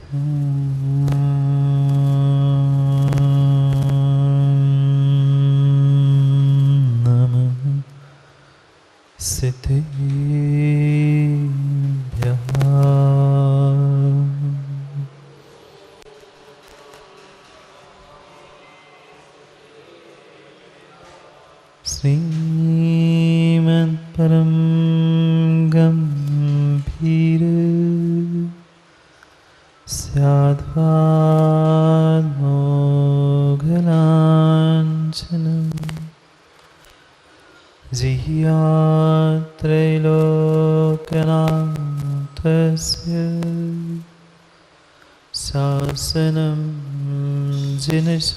नमः सिद्धेभ्यः। श्रीमत्परं गम्भीर स्याद्वान्मोघलाञ्छनम् जिह्यात्रैलोक्यनाथस्य शासनं जिनशासनम्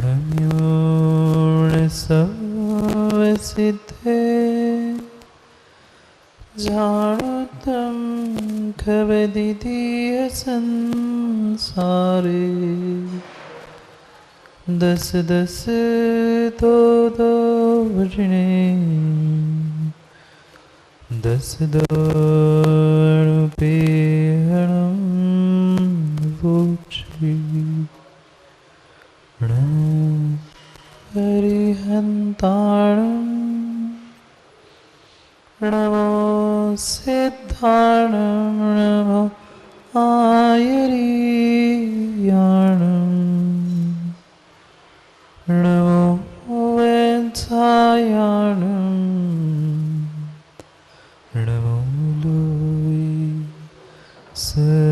रम्योणसवसिद्धे जानतं कवदितीय संसारे दस दस दो दो वृणे दस दो रूपेणं वोक्षि हरिहन्ताणं नमो सिद्धाणं नमो आयर्याणं नमो वेत्सायाणं नमो लोई सविसाहु।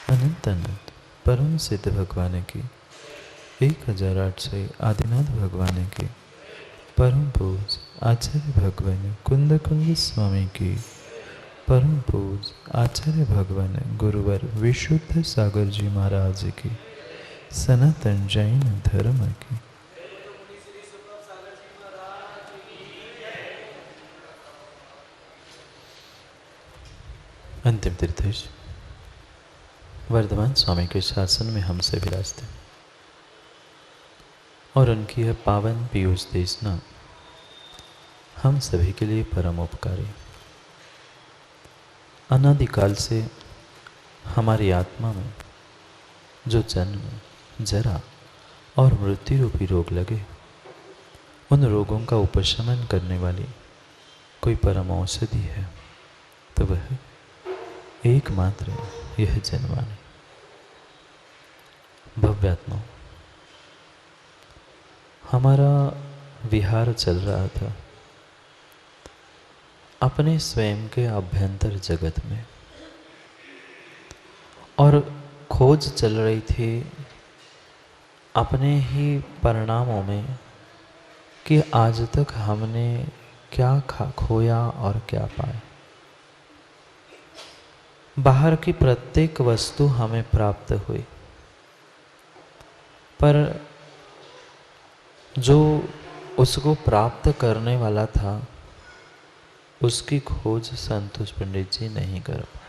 अनंत अनंत परम सिद्ध भगवान की 1008 आदिनाथ भगवान की परम पूज आचार्य भगवान कुंद कुंद स्वामी की परम पूज आचार्य भगवान गुरुवर विशुद्ध सागर जी महाराज की सनातन जैन धर्म की अंतिम तीर्थेश वर्धमान स्वामी के शासन में हम से विराजते और उनकी यह पावन पीयूष देशना हम सभी के लिए परम उपकारी। अनादिकाल से हमारी आत्मा में जो जन्म जरा और मृत्यु रूपी रोग लगे, उन रोगों का उपशमन करने वाली कोई परम औषधि है तो वह एकमात्र यह जन्मानी। भव्यात्मा हमारा विहार चल रहा था अपने स्वयं के आभ्यंतर जगत में और खोज चल रही थी अपने ही परिणामों में कि आज तक हमने क्या खोया और क्या पाया। बाहर की प्रत्येक वस्तु हमें प्राप्त हुई पर जो उसको प्राप्त करने वाला था उसकी खोज संतोष पंडित जी नहीं कर पाए।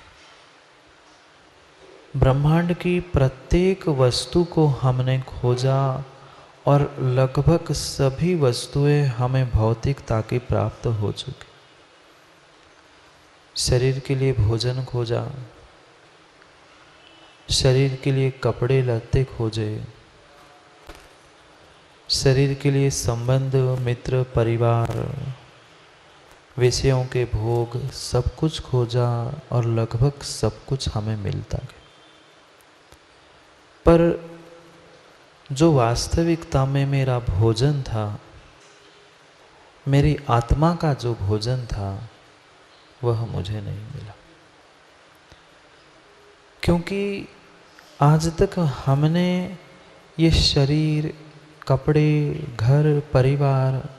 ब्रह्मांड की प्रत्येक वस्तु को हमने खोजा और लगभग सभी वस्तुएं हमें भौतिकता की प्राप्त हो चुकी। शरीर के लिए भोजन खोजा, शरीर के लिए कपड़े लत्ते खोजे, शरीर के लिए संबंध मित्र परिवार विषयों के भोग सब कुछ खोजा और लगभग सब कुछ हमें मिलता गया। पर जो वास्तविकता में मेरा भोजन था, मेरी आत्मा का जो भोजन था वह मुझे नहीं मिला, क्योंकि आज तक हमने ये शरीर कपड़े घर परिवार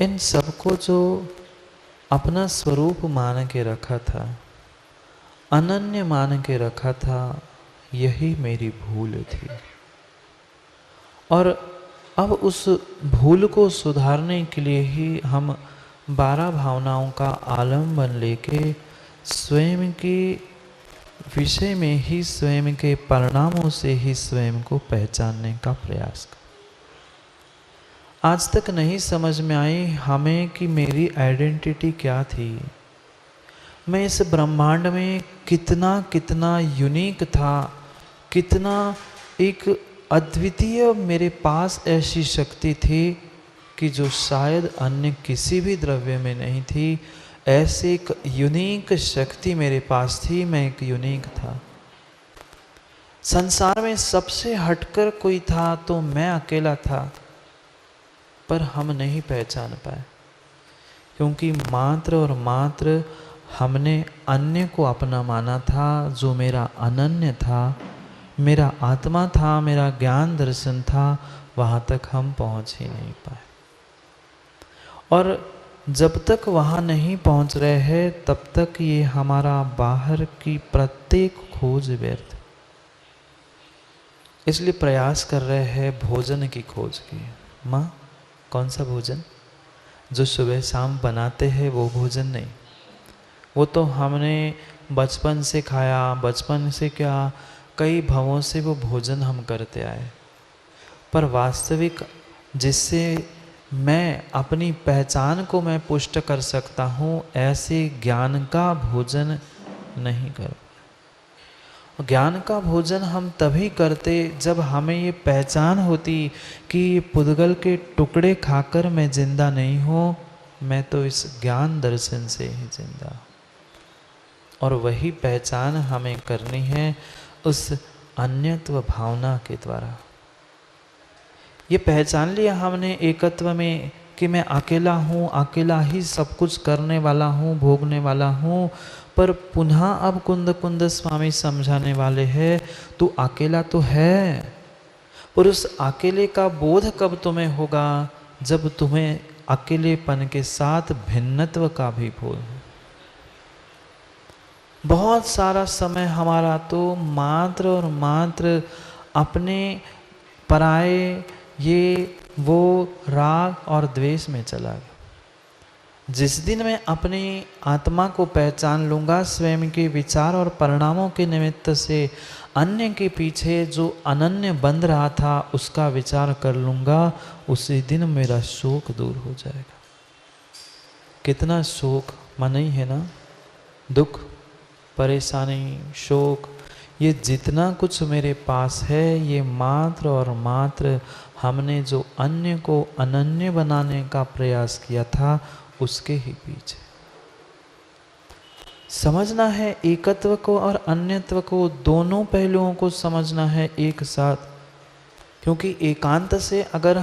इन सबको जो अपना स्वरूप मान के रखा था, अनन्य मान के रखा था, यही मेरी भूल थी। और अब उस भूल को सुधारने के लिए ही हम 12 भावनाओं का आलम्बन लेके स्वयं के विषय में ही स्वयं के परिणामों से ही स्वयं को पहचानने का प्रयास कर। आज तक नहीं समझ में आई हमें कि मेरी आइडेंटिटी क्या थी। मैं इस ब्रह्मांड में कितना कितना यूनिक था, कितना एक अद्वितीय मेरे पास ऐसी शक्ति थी कि जो शायद अन्य किसी भी द्रव्य में नहीं थी। ऐसे एक यूनिक शक्ति मेरे पास थी, मैं एक यूनिक था। संसार में सबसे हटकर कोई था तो मैं अकेला था, पर हम नहीं पहचान पाए, क्योंकि मात्र और मात्र हमने अन्य को अपना माना था। जो मेरा अनन्य था, मेरा आत्मा था, मेरा ज्ञान दर्शन था, वहाँ तक हम पहुँच ही नहीं पाए। और जब तक वहाँ नहीं पहुँच रहे हैं तब तक ये हमारा बाहर की प्रत्येक खोज व्यर्थ। इसलिए प्रयास कर रहे हैं भोजन की खोज की। माँ, कौन सा भोजन? जो सुबह शाम बनाते हैं वो भोजन नहीं। वो तो हमने बचपन से खाया, बचपन से क्या कई भवों से वो भोजन हम करते आए। पर वास्तविक जिससे मैं अपनी पहचान को मैं पुष्ट कर सकता हूँ, ऐसे ज्ञान का भोजन नहीं कर। ज्ञान का भोजन हम तभी करते जब हमें ये पहचान होती कि ये पुद्गल के टुकड़े खाकर मैं जिंदा नहीं हूँ, मैं तो इस ज्ञान दर्शन से ही जिंदा। और वही पहचान हमें करनी है उस अन्यत्व भावना के द्वारा। ये पहचान लिया हमने एकत्व में कि मैं अकेला हूँ, अकेला ही सब कुछ करने वाला हूँ, भोगने वाला हूँ। पर पुनः अब कुंद कुंद स्वामी समझाने वाले हैं, तू अकेला तो है, पर उस अकेले का बोध कब तुम्हें होगा? जब तुम्हें अकेलेपन के साथ भिन्नत्व का भी बोध हो। बहुत सारा समय हमारा तो मात्र और मात्र अपने पराये ये वो राग और द्वेष में चला गया। जिस दिन मैं अपनी आत्मा को पहचान लूँगा, स्वयं के विचार और परिणामों के निमित्त से अन्य के पीछे जो अनन्य बंध रहा था उसका विचार कर लूँगा, उसी दिन मेरा शोक दूर हो जाएगा। कितना शोक माना ही है ना, दुख, परेशानी, शोक, ये जितना कुछ मेरे पास है ये मात्र और मात्र हमने जो अन्य को अनन्य बनाने का प्रयास किया था उसके ही पीछे। समझना है एकत्व को और अन्यत्व को, दोनों पहलुओं को समझना है एक साथ। क्योंकि एकांत से अगर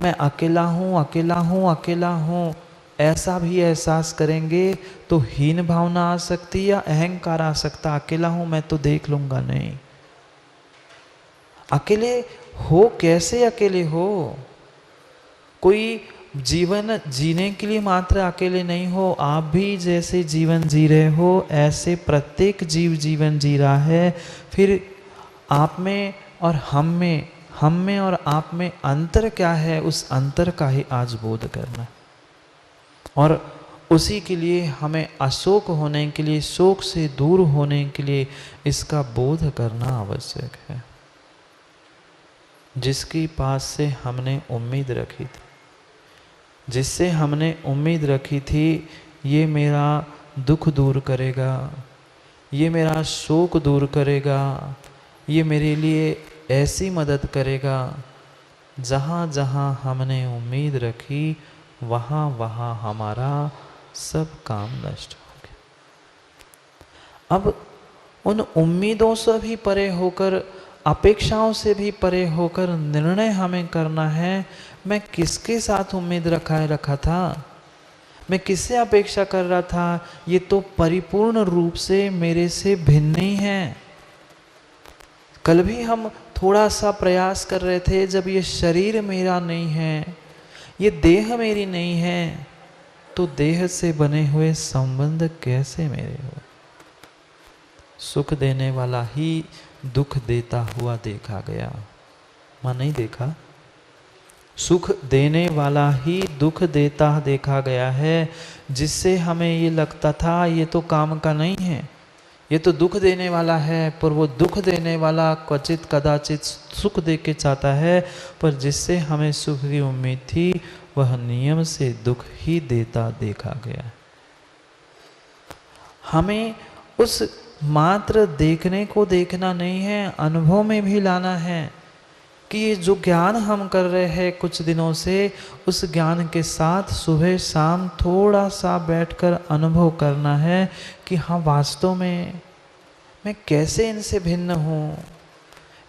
मैं अकेला हूँ, अकेला हूँ, अकेला हूँ ऐसा भी एहसास करेंगे तो हीन भावना आ सकती या अहंकार आ सकता। अकेला हूँ मैं तो देख लूँगा, नहीं। अकेले हो कैसे? अकेले हो कोई जीवन जीने के लिए मात्र अकेले नहीं हो। आप भी जैसे जीवन जी रहे हो ऐसे प्रत्येक जीव जीवन जी रहा है। फिर आप में और हम में और आप में अंतर क्या है, उस अंतर का ही आज बोध करना। और उसी के लिए हमें अशोक होने के लिए, शोक से दूर होने के लिए इसका बोध करना आवश्यक है। जिसके पास से हमने उम्मीद रखी थी, जिससे हमने उम्मीद रखी थी ये मेरा दुख दूर करेगा, ये मेरा शोक दूर करेगा, ये मेरे लिए ऐसी मदद करेगा, जहाँ जहाँ हमने उम्मीद रखी वहाँ वहाँ हमारा सब काम नष्ट हो गया। अब उन उम्मीदों से भी परे होकर, अपेक्षाओं से भी परे होकर निर्णय हमें करना है। मैं किसके साथ उम्मीद रखा था, मैं किससे अपेक्षा कर रहा था, ये तो परिपूर्ण रूप से मेरे से भिन्न ही है। कल भी हम थोड़ा सा प्रयास कर रहे थे, जब ये शरीर मेरा नहीं है, ये देह मेरी नहीं है, तो देह से बने हुए संबंध कैसे मेरे हो? सुख देने वाला ही दुख देता हुआ देखा गया। मां नहीं देखा? सुख देने वाला ही दुख देता देखा गया है, जिससे हमें ये लगता था ये तो काम का नहीं है, ये तो दुख देने वाला है, पर वो दुख देने वाला क्वचित कदाचित सुख दे के चाहता है, पर जिससे हमें सुख की उम्मीद थी वह नियम से दुख ही देता देखा गया। हमें उस मात्र देखने को देखना नहीं है, अनुभव में भी लाना है कि ये जो ज्ञान हम कर रहे हैं कुछ दिनों से, उस ज्ञान के साथ सुबह शाम थोड़ा सा बैठकर अनुभव करना है कि हाँ वास्तव में मैं कैसे इनसे भिन्न हूँ।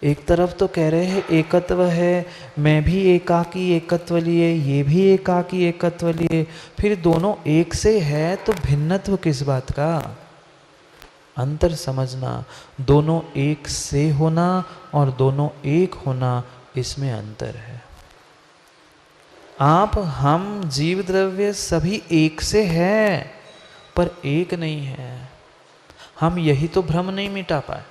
एक तरफ तो कह रहे हैं एकत्व है, मैं भी एकाकी एकत्व लिए, ये भी एकाकी एकत्व लिए, फिर दोनों एक से है तो भिन्नत्व किस बात का? अंतर समझना, दोनों एक से होना और दोनों एक होना, इसमें अंतर है। आप हम जीव द्रव्य सभी एक से है, पर एक नहीं है। हम यही तो भ्रम नहीं मिटा पाए।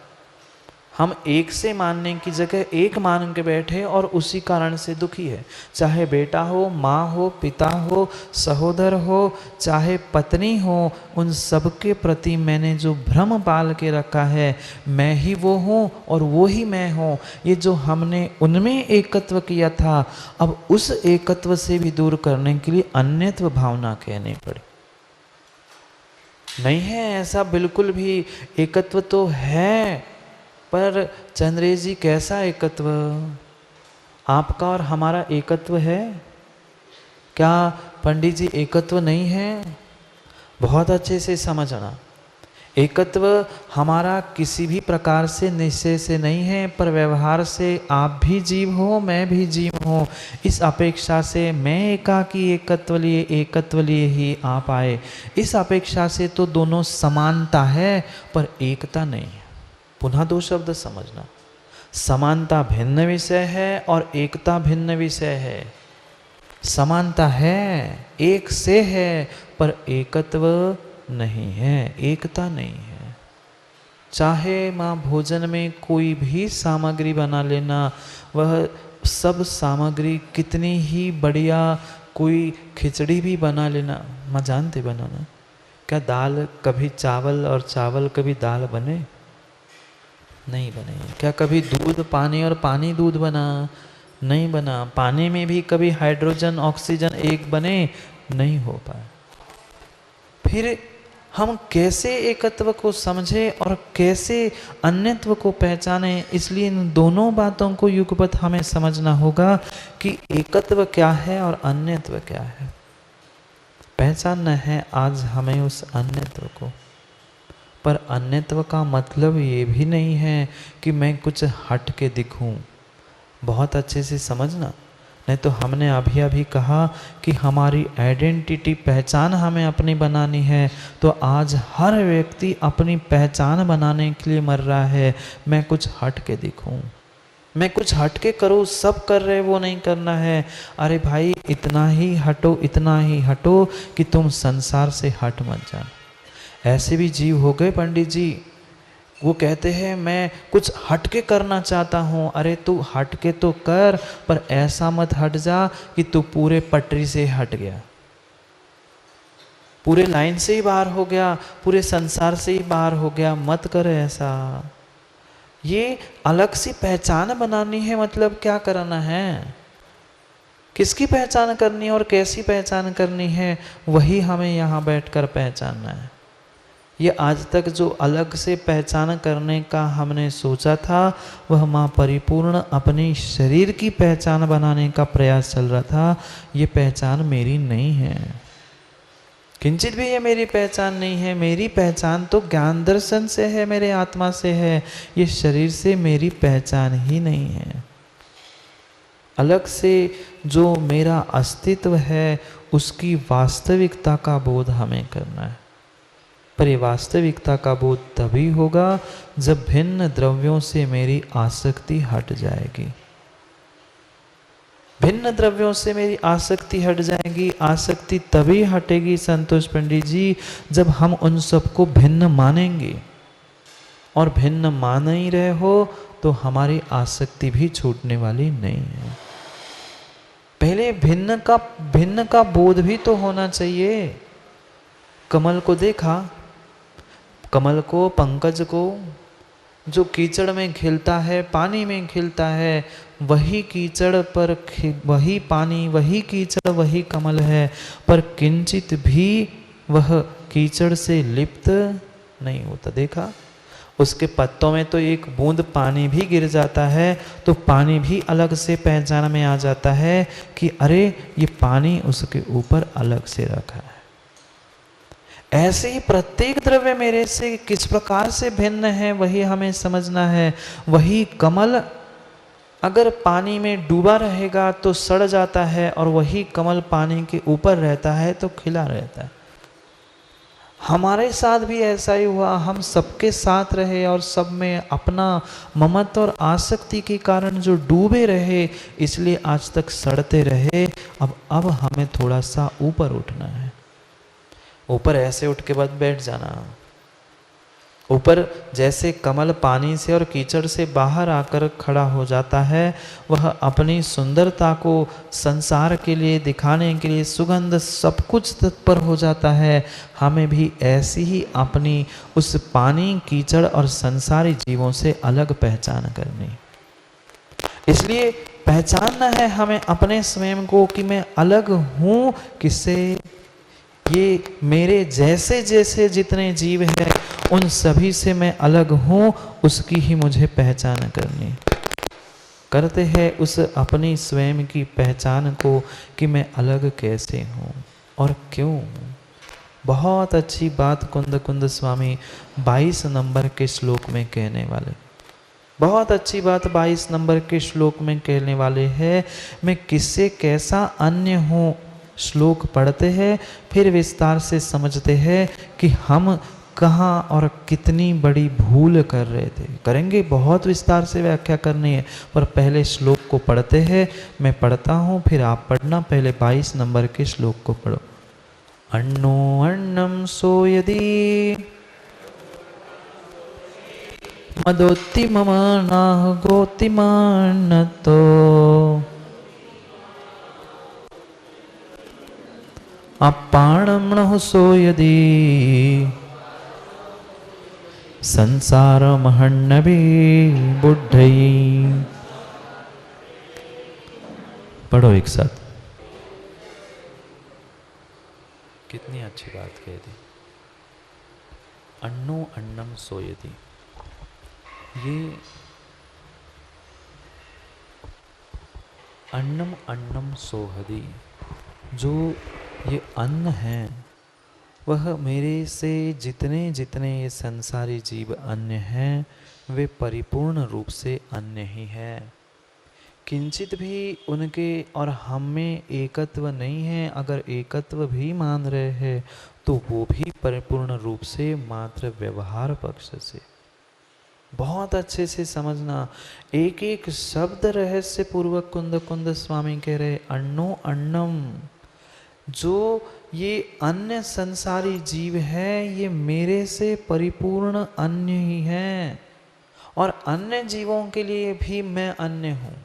हम एक से मानने की जगह एक मान के बैठे और उसी कारण से दुखी है। चाहे बेटा हो, माँ हो, पिता हो, सहोदर हो, चाहे पत्नी हो, उन सबके प्रति मैंने जो भ्रम पाल के रखा है, मैं ही वो हूँ और वो ही मैं हूँ, ये जो हमने उनमें एकत्व किया था, अब उस एकत्व से भी दूर करने के लिए अन्यत्व भावना कहनी पड़ी। नहीं है ऐसा बिल्कुल भी, एकत्व तो है, पर चंद्रेश जी कैसा एकत्व? आपका और हमारा एकत्व है क्या पंडित जी? एकत्व नहीं है। बहुत अच्छे से समझना, एकत्व हमारा किसी भी प्रकार से निश्चय से नहीं है, पर व्यवहार से आप भी जीव हो, मैं भी जीव हूँ, इस अपेक्षा से मैं एकाकी एकत्व लिए ही आप आए, इस अपेक्षा से तो दोनों समानता है पर एकता नहीं है। पुनः दो शब्द समझना, समानता भिन्न विषय है और एकता भिन्न विषय है। समानता है, एक से है, पर एकत्व नहीं है, एकता नहीं है। चाहे माँ भोजन में कोई भी सामग्री बना लेना, वह सब सामग्री कितनी ही बढ़िया, कोई खिचड़ी भी बना लेना, माँ जानते बनाना, क्या दाल कभी चावल और चावल कभी दाल बने? नहीं बने। क्या कभी दूध पानी और पानी दूध बना? नहीं बना। पानी में भी कभी हाइड्रोजन ऑक्सीजन एक बने? नहीं हो पाए। फिर हम कैसे एकत्व को समझे और कैसे अन्यत्व को पहचाने? इसलिए इन दोनों बातों को युगपत हमें समझना होगा कि एकत्व क्या है और अन्यत्व क्या है। पहचानना है आज हमें उस अन्यत्व को। पर अन्यत्व का मतलब ये भी नहीं है कि मैं कुछ हट के दिखूं। बहुत अच्छे से समझना, नहीं तो हमने अभी अभी कहा कि हमारी आइडेंटिटी, पहचान हमें अपनी बनानी है, तो आज हर व्यक्ति अपनी पहचान बनाने के लिए मर रहा है। मैं कुछ हट के दिखूं, मैं कुछ हट के करूँ, सब कर रहे वो नहीं करना है। अरे भाई इतना ही हटो, इतना ही हटो कि तुम संसार से हट मत जाना। ऐसे भी जीव हो गए पंडित जी, वो कहते हैं मैं कुछ हट के करना चाहता हूँ। अरे तू हट के तो कर, पर ऐसा मत हट जा कि तू पूरे पटरी से हट गया, पूरे लाइन से ही बाहर हो गया, पूरे संसार से ही बाहर हो गया। मत कर ऐसा। ये अलग सी पहचान बनानी है, मतलब क्या करना है, किसकी पहचान करनी है और कैसी पहचान करनी है, वही हमें यहाँ बैठकर पहचानना है। ये आज तक जो अलग से पहचान करने का हमने सोचा था, वह माँ परिपूर्ण अपने शरीर की पहचान बनाने का प्रयास चल रहा था। ये पहचान मेरी नहीं है, किंचित भी ये मेरी पहचान नहीं है। मेरी पहचान तो ज्ञान दर्शन से है, मेरे आत्मा से है। ये शरीर से मेरी पहचान ही नहीं है। अलग से जो मेरा अस्तित्व है, उसकी वास्तविकता का बोध हमें करना है। पर ये वास्तविकता का बोध तभी होगा जब भिन्न द्रव्यों से मेरी आसक्ति हट जाएगी। भिन्न द्रव्यों से मेरी आसक्ति हट जाएगी। आसक्ति तभी हटेगी संतोष पंडित जी, जब हम उन सबको भिन्न मानेंगे। और भिन्न मान ही रहे हो तो हमारी आसक्ति भी छूटने वाली नहीं है। पहले भिन्न का बोध भी तो होना चाहिए। कमल को देखा, कमल को, पंकज को, जो कीचड़ में खिलता है, पानी में खिलता है, वही कीचड़ पर वही पानी, वही कीचड़, वही कमल है, पर किंचित भी वह कीचड़ से लिप्त नहीं होता। देखा, उसके पत्तों में तो एक बूंद पानी भी गिर जाता है तो पानी भी अलग से पहचान में आ जाता है कि अरे ये पानी उसके ऊपर अलग से रखा है। ऐसे ही प्रत्येक द्रव्य मेरे से किस प्रकार से भिन्न है वही हमें समझना है। वही कमल अगर पानी में डूबा रहेगा तो सड़ जाता है, और वही कमल पानी के ऊपर रहता है तो खिला रहता है। हमारे साथ भी ऐसा ही हुआ, हम सबके साथ रहे और सब में अपना ममत्व और आसक्ति के कारण जो डूबे रहे, इसलिए आज तक सड़ते रहे। अब हमें थोड़ा सा ऊपर उठना है। ऊपर ऐसे उठ के बाद बैठ जाना। ऊपर जैसे कमल पानी से और कीचड़ से बाहर आकर खड़ा हो जाता है, वह अपनी सुंदरता को संसार के लिए दिखाने के लिए सुगंध सब कुछ तत्पर हो जाता है। हमें भी ऐसी ही अपनी उस पानी, कीचड़ और संसारी जीवों से अलग पहचान करनी। इसलिए पहचानना है हमें अपने स्वयं को कि मैं अलग हूँ किससे। ये मेरे जैसे जैसे जितने जीव हैं उन सभी से मैं अलग हूँ, उसकी ही मुझे पहचान करनी। करते हैं उस अपनी स्वयं की पहचान को कि मैं अलग कैसे हूँ और क्यों हूँ। बहुत अच्छी बात कुंद कुंद स्वामी 22 नंबर के श्लोक में कहने वाले, बहुत अच्छी बात 22 नंबर के श्लोक में कहने वाले हैं। मैं किससे कैसा अन्य हूँ। श्लोक पढ़ते हैं, फिर विस्तार से समझते हैं कि हम कहाँ और कितनी बड़ी भूल कर रहे थे। करेंगे, बहुत विस्तार से व्याख्या करनी है, पर पहले श्लोक को पढ़ते हैं। मैं पढ़ता हूँ, फिर आप पढ़ना। पहले 22 नंबर के श्लोक को पढ़ो। अन्नो अन्नम सो यदि मदोत्ति मम नाह गोतिमान्नतो अपाणम सो यदि संसार महन्नवी बुद्धई। पढ़ो एक साथ। कितनी अच्छी बात कह दी। अन्नो अन्नम सोयति, ये अन्नम अन्नम सोहदी, जो ये अन्न है वह मेरे से जितने जितने ये संसारी जीव अन्य हैं वे परिपूर्ण रूप से अन्य ही है। किंचित भी उनके और हम में एकत्व नहीं है। अगर एकत्व भी मान रहे हैं तो वो भी परिपूर्ण रूप से मात्र व्यवहार पक्ष से। बहुत अच्छे से समझना, एक एक शब्द रहस्य पूर्वक कुंद कुंद स्वामी कह रहे। अन्नो अन्नम, जो ये अन्य संसारी जीव है ये मेरे से परिपूर्ण अन्य ही है, और अन्य जीवों के लिए भी मैं अन्य हूँ।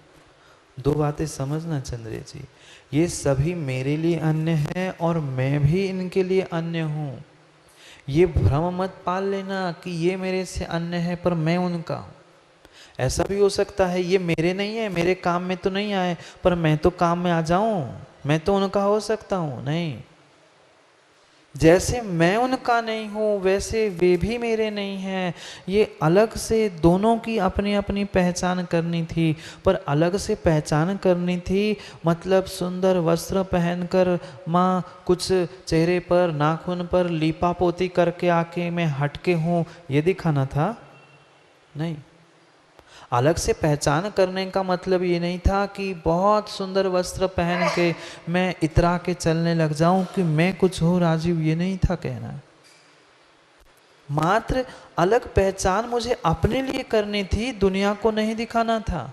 दो बातें समझना चंद्रे जी, ये सभी मेरे लिए अन्य हैं और मैं भी इनके लिए अन्य हूँ। ये भ्रम मत पाल लेना कि ये मेरे से अन्य है पर मैं उनका हूँ। ऐसा भी हो सकता है ये मेरे नहीं है, मेरे काम में तो नहीं आए, पर मैं तो काम में आ जाऊं, मैं तो उनका हो सकता हूं। नहीं, जैसे मैं उनका नहीं हूं वैसे वे भी मेरे नहीं हैं। ये अलग से दोनों की अपनी अपनी पहचान करनी थी, पर अलग से पहचान करनी थी मतलब सुंदर वस्त्र पहनकर माँ कुछ चेहरे पर नाखून पर लीपा पोती करके आके मैं हटके हूँ ये दिखाना था? नहीं। अलग से पहचान करने का मतलब ये नहीं था कि बहुत सुंदर वस्त्र पहन के मैं इतरा के चलने लग जाऊं कि मैं कुछ हो राजीव, ये नहीं था कहना। मात्र अलग पहचान मुझे अपने लिए करनी थी, दुनिया को नहीं दिखाना था।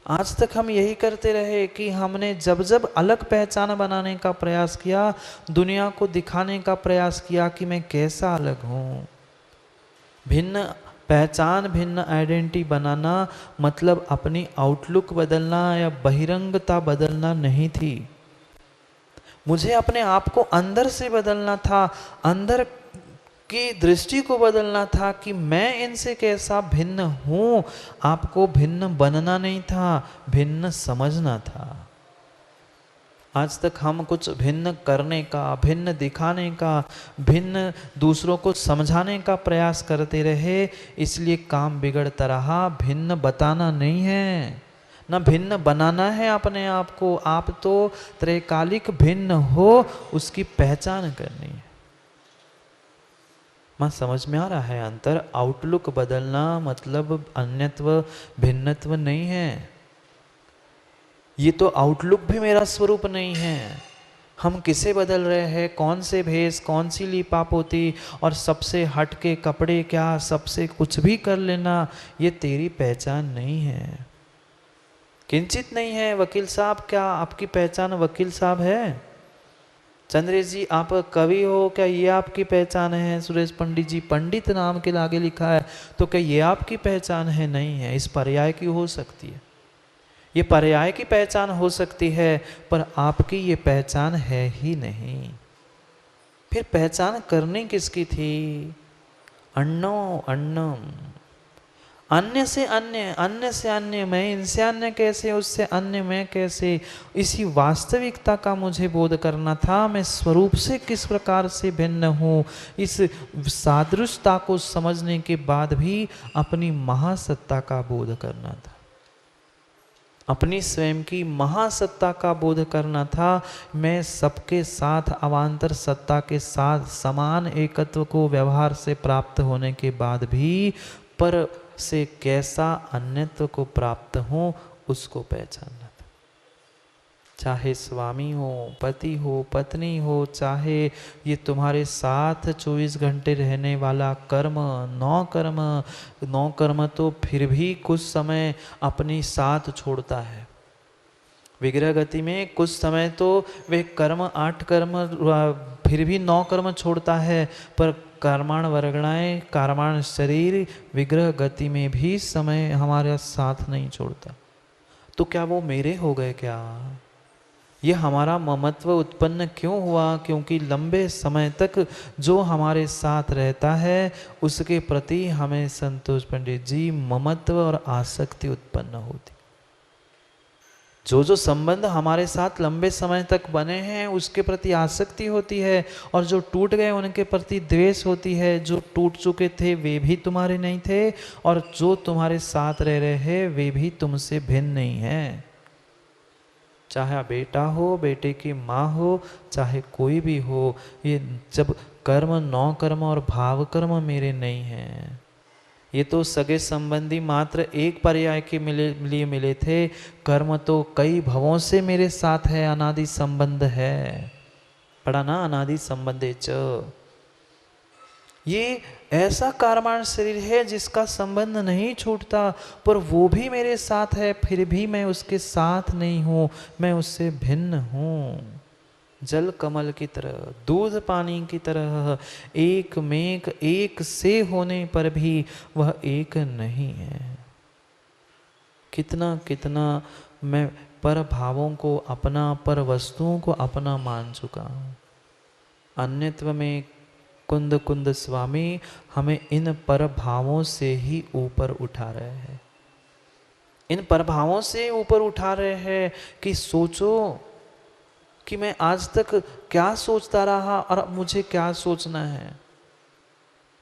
आज तक हम यही करते रहे कि हमने जब जब अलग पहचान बनाने का प्रयास किया, दुनिया को दिखाने का प्रयास किया कि मैं कैसा अलग हूं। भिन्न पहचान, भिन्न आइडेंटिटी बनाना मतलब अपनी आउटलुक बदलना या बहिरंगता बदलना नहीं थी। मुझे अपने आप को अंदर से बदलना था। अंदर कि दृष्टि को बदलना था कि मैं इनसे कैसा भिन्न हूं। आपको भिन्न बनना नहीं था, भिन्न समझना था। आज तक हम कुछ भिन्न करने का, भिन्न दिखाने का, भिन्न दूसरों को समझाने का प्रयास करते रहे, इसलिए काम बिगड़ता रहा। भिन्न बताना नहीं है, न भिन्न बनाना है अपने आप को। आप तो त्रैकालिक भिन्न हो, उसकी पहचान करनी है। मां समझ में आ रहा है अंतर? आउटलुक बदलना मतलब अन्यत्व, भिन्नत्व नहीं है। ये तो आउटलुक भी मेरा स्वरूप नहीं है। हम किसे बदल रहे हैं? कौन से भेष, कौन सी लीपापोती, और सबसे हट के कपड़े क्या, सबसे कुछ भी कर लेना, ये तेरी पहचान नहीं है, किंचित नहीं है। वकील साहब, क्या आपकी पहचान वकील साहब है? चंद्रेश जी, आप कवि हो, क्या ये आपकी पहचान है? सुरेश पंडित जी, पंडित नाम के आगे लिखा है, तो क्या ये आपकी पहचान है? नहीं है। इस पर्याय की हो सकती है, ये पर्याय की पहचान हो सकती है, पर आपकी ये पहचान है ही नहीं। फिर पहचान करनी किसकी थी? अन्नो अन्नम, अन्य से अन्य, अन्य से अन्य मैं, इनसे अन्य कैसे, उससे अन्य मैं कैसे, इसी वास्तविकता का मुझे बोध करना था। मैं स्वरूप से किस प्रकार से भिन्न हूँ, इस सादृश्यता को समझने के बाद भी अपनी महासत्ता का बोध करना था, अपनी स्वयं की महासत्ता का बोध करना था। मैं सबके साथ, अवान्तर सत्ता के साथ समान एकत्व को व्यवहार से प्राप्त होने के बाद भी पर से कैसा अन्यत्व को प्राप्त हूं, उसको पहचानना था। चाहे स्वामी हो, पति हो, पत्नी हो, चाहे ये तुम्हारे साथ 24 घंटे रहने वाला कर्म, नौ कर्म तो फिर भी कुछ समय अपनी साथ छोड़ता है। विग्रह गति में कुछ समय तो वे कर्म 8 कर्म फिर भी 9 कर्म छोड़ता है, पर कर्माण वर्गणाएं, कर्माण शरीर विग्रह गति में भी समय हमारे साथ नहीं छोड़ता। तो क्या वो मेरे हो गए क्या? ये हमारा ममत्व उत्पन्न क्यों हुआ? क्योंकि लंबे समय तक जो हमारे साथ रहता है उसके प्रति हमें, संतोष पंडित जी, ममत्व और आसक्ति उत्पन्न होती। जो संबंध हमारे साथ लंबे समय तक बने हैं उसके प्रति आसक्ति होती है, और जो टूट गए उनके प्रति द्वेष होती है। जो टूट चुके थे वे भी तुम्हारे नहीं थे, और जो तुम्हारे साथ रह रहे हैं वे भी तुमसे भिन्न नहीं है। चाहे बेटा हो, बेटे की माँ हो, चाहे कोई भी हो, ये जब कर्म, 9 कर्म और भाव कर्म मेरे नहीं हैं, ये तो सगे संबंधी मात्र एक पर्याय के लिए मिले थे। कर्म तो कई भवों से मेरे साथ है, अनादि संबंध है। पढ़ा ना, अनादि संबंधे च। ये ऐसा कर्माण शरीर है जिसका संबंध नहीं छूटता, पर वो भी मेरे साथ है, फिर भी मैं उसके साथ नहीं हूँ, मैं उससे भिन्न हूँ। जल कमल की तरह, दूध पानी की तरह, एक मेघ एक से होने पर भी वह एक नहीं है। कितना कितना मैं पर भावों को अपना, पर वस्तुओं को अपना मान चुका हूँ। अन्यत्व में कुंद कुंद स्वामी हमें इन पर भावों से ही ऊपर उठा रहे हैं, इन प्रभावों से ऊपर उठा रहे हैं कि सोचो कि मैं आज तक क्या सोचता रहा और अब मुझे क्या सोचना है।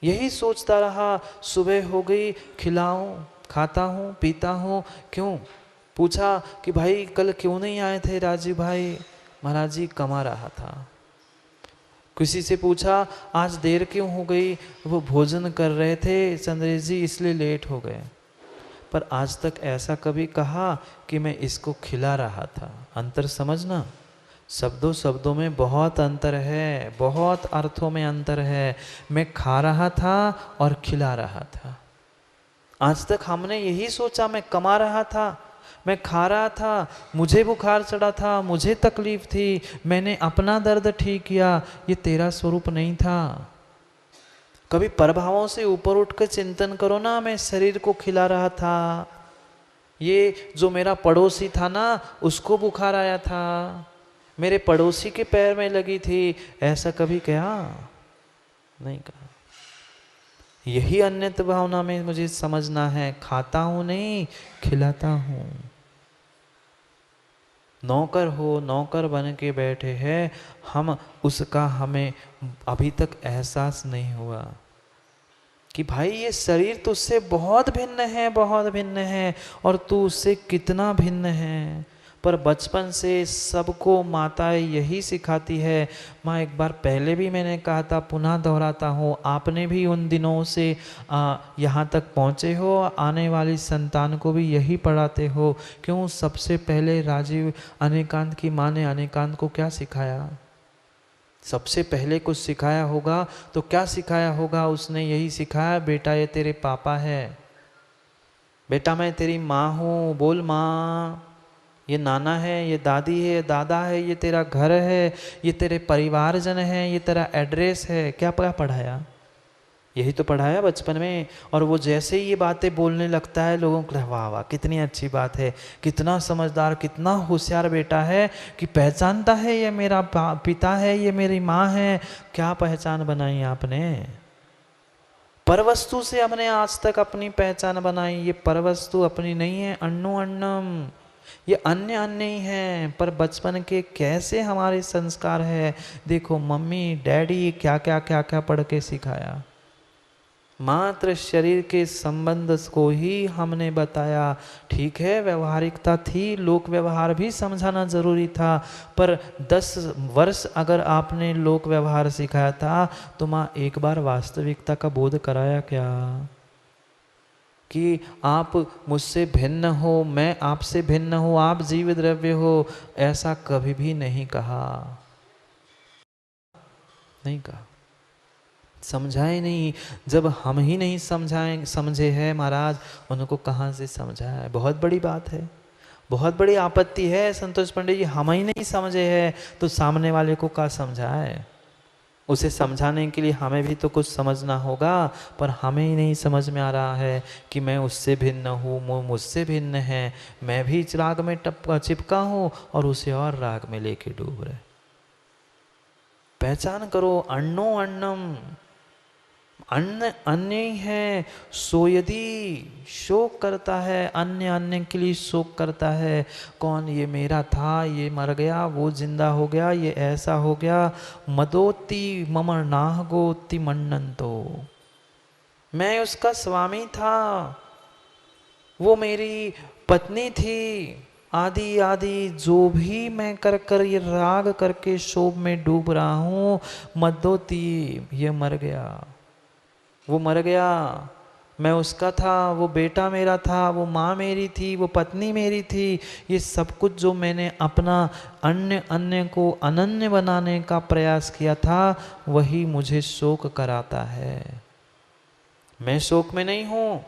यही सोचता रहा, सुबह हो गई, खिलाऊं, खाता हूँ, पीता हूँ। क्यों? पूछा कि भाई कल क्यों नहीं आए थे राजीव भाई? महाराज जी कमा रहा था। किसी से पूछा आज देर क्यों हो गई? वो भोजन कर रहे थे चंद्रेश जी, इसलिए लेट हो गए। पर आज तक ऐसा कभी कहा कि मैं इसको खिला रहा था? अंतर समझना, शब्दों शब्दों में बहुत अंतर है, बहुत अर्थों में अंतर है। मैं खा रहा था और खिला रहा था। आज तक हमने यही सोचा, मैं कमा रहा था, मैं खा रहा था, मुझे बुखार चढ़ा था, मुझे तकलीफ थी, मैंने अपना दर्द ठीक किया। ये तेरा स्वरूप नहीं था। कभी प्रभावों से ऊपर उठकर चिंतन करो ना, मैं शरीर को खिला रहा था, ये जो मेरा पड़ोसी था ना उसको बुखार आया था, मेरे पड़ोसी के पैर में लगी थी, ऐसा कभी कहा? नहीं कहा। यही अन्यत्व भावना में मुझे समझना है। खाता हूं नहीं, खिलाता हूं। नौकर हो, नौकर बन के बैठे हैं हम, उसका हमें अभी तक एहसास नहीं हुआ कि भाई ये शरीर तो उससे बहुत भिन्न है, बहुत भिन्न है, और तू उससे कितना भिन्न है। पर बचपन से सबको माताएं यही सिखाती है। माँ, एक बार पहले भी मैंने कहा था, पुनः दोहराता हूँ, आपने भी उन दिनों से यहाँ तक पहुँचे हो, आने वाली संतान को भी यही पढ़ाते हो। क्यों? सबसे पहले राजीव अनेकांत की माँ ने अनेकांत को क्या सिखाया? सबसे पहले कुछ सिखाया होगा तो क्या सिखाया होगा? उसने यही सिखाया, बेटा ये तेरे पापा है, बेटा मैं तेरी माँ हूँ, बोल माँ। ये नाना है, ये दादी है, दादा है, ये तेरा घर है, ये तेरे परिवारजन है, ये तेरा एड्रेस है। क्या पढ़ाया? यही तो पढ़ाया बचपन में। और वो जैसे ही ये बातें बोलने लगता है, लोगों को वाह वाह कितनी अच्छी बात है, कितना समझदार, कितना होशियार बेटा है कि पहचानता है ये मेरा पिता है, ये मेरी माँ है। क्या पहचान बनाई आपने? परवस्तु से हमने आज तक अपनी पहचान बनाई। ये परवस्तु अपनी नहीं है, अन्नो अन्नम, ये अन्य अन्य ही है। पर बचपन के कैसे हमारे संस्कार है, देखो मम्मी डैडी क्या क्या क्या क्या पढ़ के सिखाया। मात्र शरीर के संबंध को ही हमने बताया। ठीक है, व्यवहारिकता थी, लोक व्यवहार भी समझाना जरूरी था, पर 10 वर्ष अगर आपने लोक व्यवहार सिखाया था तो माँ एक बार वास्तविकता का बोध कराया क्या? कि आप मुझसे भिन्न हो, मैं आपसे भिन्न हूँ, आप जीव द्रव्य हो, ऐसा कभी भी नहीं कहा, नहीं कहा, समझाए नहीं। जब हम ही नहीं समझे हैं महाराज, उनको कहाँ से समझाया है? बहुत बड़ी बात है, बहुत बड़ी आपत्ति है संतोष पंडित जी। हम ही नहीं समझे हैं तो सामने वाले को क्या समझाए? उसे समझाने के लिए हमें भी तो कुछ समझना होगा, पर हमें ही नहीं समझ में आ रहा है कि मैं उससे भिन्न हूँ, वो मुझसे भिन्न है, मैं भी इस राग में चिपका हूँ और उसे और राग में लेके डूब रहे। पहचान करो, अन्नो अन्नम, अन्न अन्य ही है। सो यदि शोक करता है, अन्य अन्य के लिए शोक करता है। कौन? ये मेरा था, ये मर गया, वो जिंदा हो गया, ये ऐसा हो गया। मदोति ममर नाहगोति मन्नंतो, मैं उसका स्वामी था, वो मेरी पत्नी थी, आदि आदि जो भी मैं कर कर ये राग करके शोभ में डूब रहा हूँ, मदोति ये मर गया, वो मर गया। मैं उसका था, वो बेटा मेरा था, वो माँ मेरी थी, वो पत्नी मेरी थी। ये सब कुछ जो मैंने अपना अन्य अन्य को अनन्य बनाने का प्रयास किया था, वही मुझे शोक कराता है। मैं शोक में नहीं हूँ,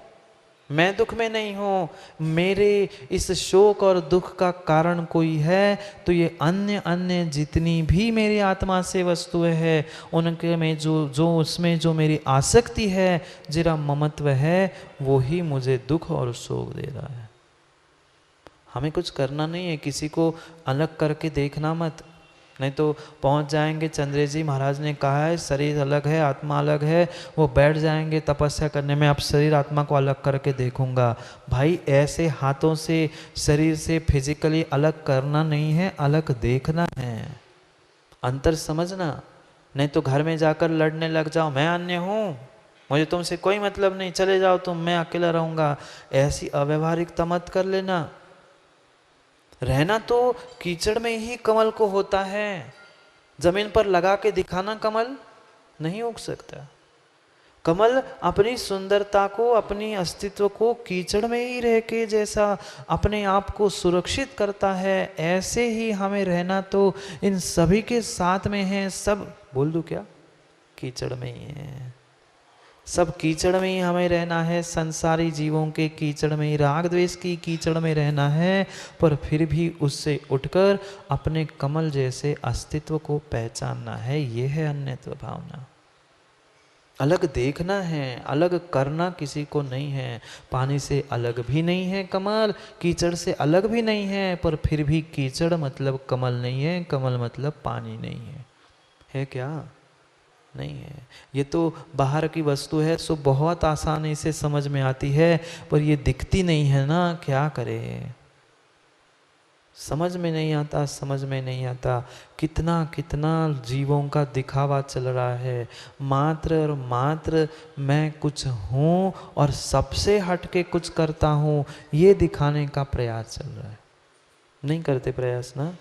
मैं दुख में नहीं हूँ। मेरे इस शोक और दुख का कारण कोई है तो ये अन्य अन्य जितनी भी मेरी आत्मा से वस्तुएं है, उनके में जो उसमें जो मेरी आसक्ति है, जरा ममत्व है, वो ही मुझे दुख और शोक दे रहा है। हमें कुछ करना नहीं है, किसी को अलग करके देखना मत, नहीं तो पहुंच जाएंगे। चंद्र जी महाराज ने कहा है शरीर अलग है, आत्मा अलग है, वो बैठ जाएंगे तपस्या करने में, अब शरीर आत्मा को अलग करके देखूंगा। भाई ऐसे हाथों से शरीर से फिजिकली अलग करना नहीं है, अलग देखना है, अंतर समझना। नहीं तो घर में जाकर लड़ने लग जाओ, मैं अन्य हूँ, मुझे तुमसे कोई मतलब नहीं, चले जाओ तुम, मैं अकेला रहूँगा। ऐसी अव्यवहारिकता मत कर लेना। रहना तो कीचड़ में ही कमल को होता है, जमीन पर लगा के दिखाना कमल नहीं उग सकता। कमल अपनी सुंदरता को, अपनी अस्तित्व को कीचड़ में ही रह के जैसा अपने आप को सुरक्षित करता है, ऐसे ही हमें रहना तो इन सभी के साथ में है। सब बोल दूं क्या? कीचड़ में ही है, सब कीचड़ में ही हमें रहना है, संसारी जीवों के कीचड़ में ही, राग द्वेष की कीचड़ में रहना है। पर फिर भी उससे उठकर अपने कमल जैसे अस्तित्व को पहचानना है। ये है अन्यत्व भावना। अलग देखना है, अलग करना किसी को नहीं है। पानी से अलग भी नहीं है कमल, कीचड़ से अलग भी नहीं है, पर फिर भी कीचड़ मतलब कमल नहीं है, कमल मतलब पानी नहीं है। है क्या? नहीं है। ये तो बाहर की वस्तु है, सो बहुत आसानी से समझ में आती है, पर ये दिखती नहीं है ना, क्या करे। समझ में नहीं आता, समझ में नहीं आता। कितना कितना जीवों का दिखावा चल रहा है, मात्र और मात्र मैं कुछ हूँ और सबसे हट के कुछ करता हूँ, ये दिखाने का प्रयास चल रहा है। नहीं करते प्रयास ना,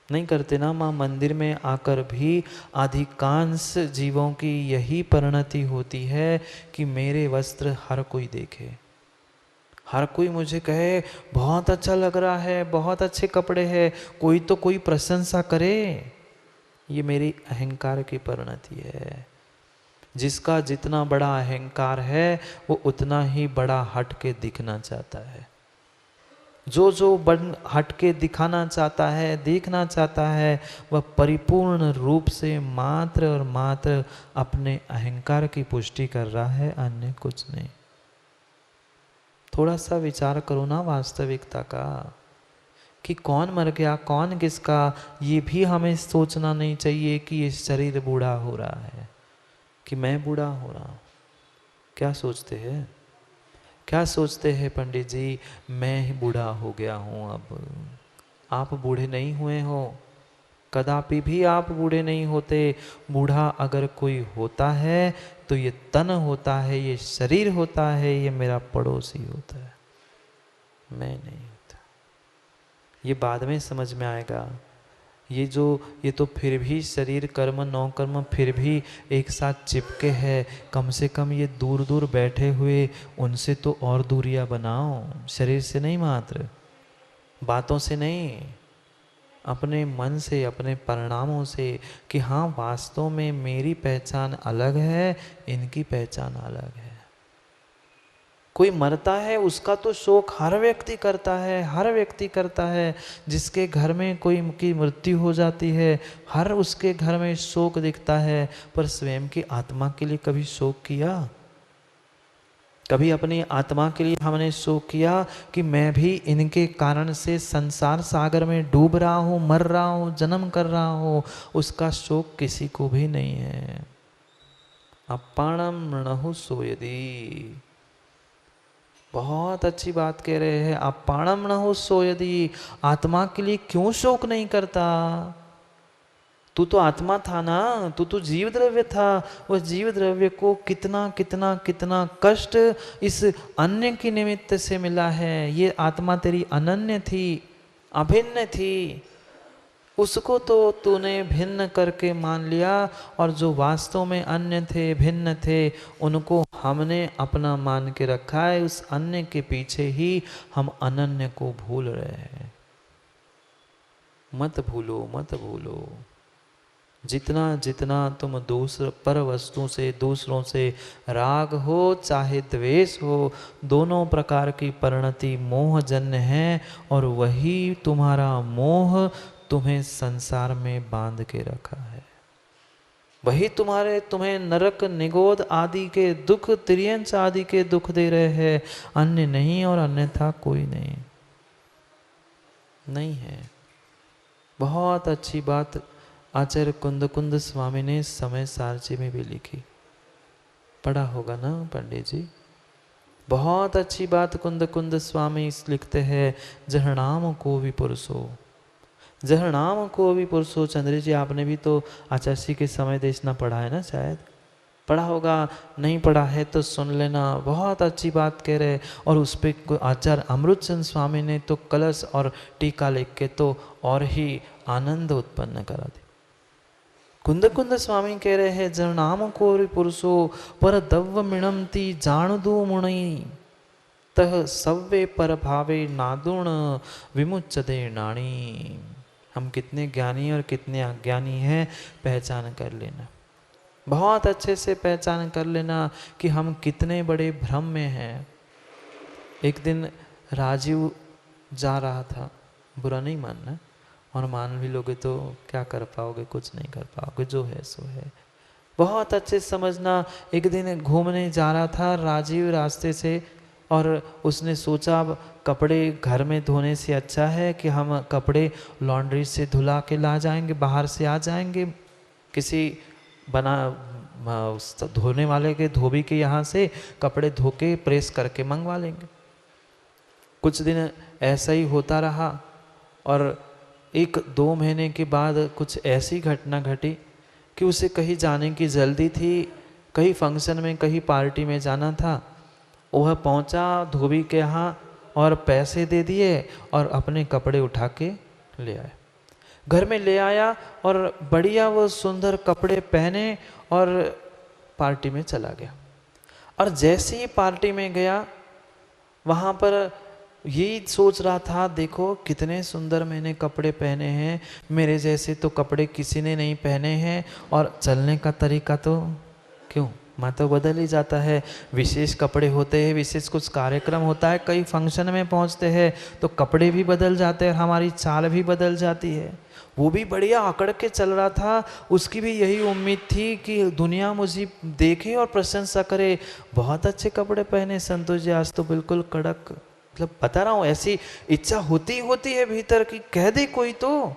नहीं करते ना। माँ मंदिर में आकर भी अधिकांश जीवों की यही परिणति होती है कि मेरे वस्त्र हर कोई देखे, हर कोई मुझे कहे बहुत अच्छा लग रहा है, बहुत अच्छे कपड़े हैं, कोई तो कोई प्रशंसा करे। ये मेरी अहंकार की परिणति है। जिसका जितना बड़ा अहंकार है वो उतना ही बड़ा हट के दिखना चाहता है। जो जो बन हट के दिखाना चाहता है, देखना चाहता है, वह परिपूर्ण रूप से मात्र और मात्र अपने अहंकार की पुष्टि कर रहा है, अन्य कुछ नहीं। थोड़ा सा विचार करो ना वास्तविकता का, कि कौन मर गया, कौन किसका। ये भी हमें सोचना नहीं चाहिए कि ये शरीर बूढ़ा हो रहा है, कि मैं बूढ़ा हो रहा हूँ। क्या सोचते हैं, क्या सोचते हैं पंडित जी, मैं बूढ़ा हो गया हूँ अब। आप बूढ़े नहीं हुए हो, कदापि भी आप बूढ़े नहीं होते। बूढ़ा अगर कोई होता है तो ये तन होता है, ये शरीर होता है, ये मेरा पड़ोसी होता है, मैं नहीं होता। ये बाद में समझ में आएगा। ये तो फिर भी शरीर कर्म नौ कर्म फिर भी एक साथ चिपके हैं। कम से कम ये दूर दूर बैठे हुए उनसे तो और दूरियां बनाओ, शरीर से नहीं, मात्र बातों से नहीं, अपने मन से, अपने परिणामों से, कि हाँ वास्तव में मेरी पहचान अलग है, इनकी पहचान अलग है। कोई मरता है उसका तो शोक हर व्यक्ति करता है, हर व्यक्ति करता है। जिसके घर में कोई की मृत्यु हो जाती है, हर उसके घर में शोक दिखता है। पर स्वयं की आत्मा के लिए कभी शोक किया? कभी अपनी आत्मा के लिए हमने शोक किया कि मैं भी इनके कारण से संसार सागर में डूब रहा हूँ, मर रहा हूँ, जन्म कर रहा हूँ? उसका शोक किसी को भी नहीं है। अपाणम मृणहु सोयदी, बहुत अच्छी बात कह रहे हैं। अपाणम मृणहु सोयदी, आत्मा के लिए क्यों शोक नहीं करता? तू तो आत्मा था ना, तू तो जीव द्रव्य था। उस जीव द्रव्य को कितना कितना कितना कष्ट इस अन्य के निमित्त से मिला है। ये आत्मा तेरी अनन्य थी, अभिन्न थी, उसको तो तूने भिन्न करके मान लिया, और जो वास्तव में अन्य थे, भिन्न थे, उनको हमने अपना मान के रखा है। उस अन्य के पीछे ही हम अनन्य को भूल रहे हैं। मत भूलो, मत भूलो। जितना जितना तुम दूसर पर वस्तु से, दूसरों से राग हो चाहे द्वेष हो, दोनों प्रकार की परिणति मोहजन्य है, और वही तुम्हारा मोह तुम्हें संसार में बांध के रखा है। वही तुम्हें नरक, निगोद आदि के दुख, तिर्यंच आदि के दुख दे रहे हैं, अन्य नहीं, और अन्यथा कोई नहीं, नहीं है। बहुत अच्छी बात आचार्य कुंद स्वामी ने समय सारची में भी लिखी, पढ़ा होगा ना पंडित जी? बहुत अच्छी बात कुंद स्वामी लिखते हैं, जहनाम को भी पुरुषो, जहनाम को भी पुरुषो। चंद्र जी आपने भी तो आचार्य जी के समय देशना पढ़ा है ना, शायद पढ़ा होगा, नहीं पढ़ा है तो सुन लेना। बहुत अच्छी बात कह रहे। और उस पर आचार्य अमृतचंद स्वामी ने तो कलश और टीका लिख के तो और ही आनंद उत्पन्न करा दी। कुंद स्वामी कह रहे हैं, जनाम को पुरुषो पर दव्व मिणमती जाणदू मुणि, तह सव्वे पर भावे नादुण विमुच्चदे नाणी। हम कितने ज्ञानी और कितने अज्ञानी हैं, पहचान कर लेना, बहुत अच्छे से पहचान कर लेना कि हम कितने बड़े भ्रम में हैं। एक दिन राजीव जा रहा था, बुरा नहीं मानना, और मान भी लोगे तो क्या कर पाओगे, कुछ नहीं कर पाओगे, जो है सो है। बहुत अच्छे समझना, एक दिन घूमने जा रहा था राजीव रास्ते से, और उसने सोचा अब कपड़े घर में धोने से अच्छा है कि हम कपड़े लॉन्ड्री से धुला के ला जाएंगे, बाहर से आ जाएंगे, किसी बना उस धोने वाले के धोबी के यहाँ से कपड़े धो के प्रेस करके मंगवा लेंगे। कुछ दिन ऐसा ही होता रहा और 1-2 महीने के बाद कुछ ऐसी घटना घटी कि उसे कहीं जाने की जल्दी थी, कहीं फंक्शन में कहीं पार्टी में जाना था। वह पहुंचा धोबी के यहाँ और पैसे दे दिए और अपने कपड़े उठा के ले आया। घर में ले आया और बढ़िया वो सुंदर कपड़े पहने और पार्टी में चला गया। और जैसे ही पार्टी में गया वहाँ पर यही सोच रहा था, देखो कितने सुंदर मैंने कपड़े पहने हैं, मेरे जैसे तो कपड़े किसी ने नहीं पहने हैं। और चलने का तरीका तो क्यों तो बदल ही जाता है। विशेष कपड़े होते हैं, विशेष कुछ कार्यक्रम होता है, कई फंक्शन में पहुंचते हैं तो कपड़े भी बदल जाते हैं, हमारी चाल भी बदल जाती है। वो भी बढ़िया अकड़ के चल रहा था, उसकी भी यही उम्मीद थी कि दुनिया मुझे देखे और प्रशंसा करे, बहुत अच्छे कपड़े पहने संतोष जी, आज तो बिल्कुल कड़क, मतलब बता रहा हूँ ऐसी इच्छा होती है भीतर की कह दे कोई तो,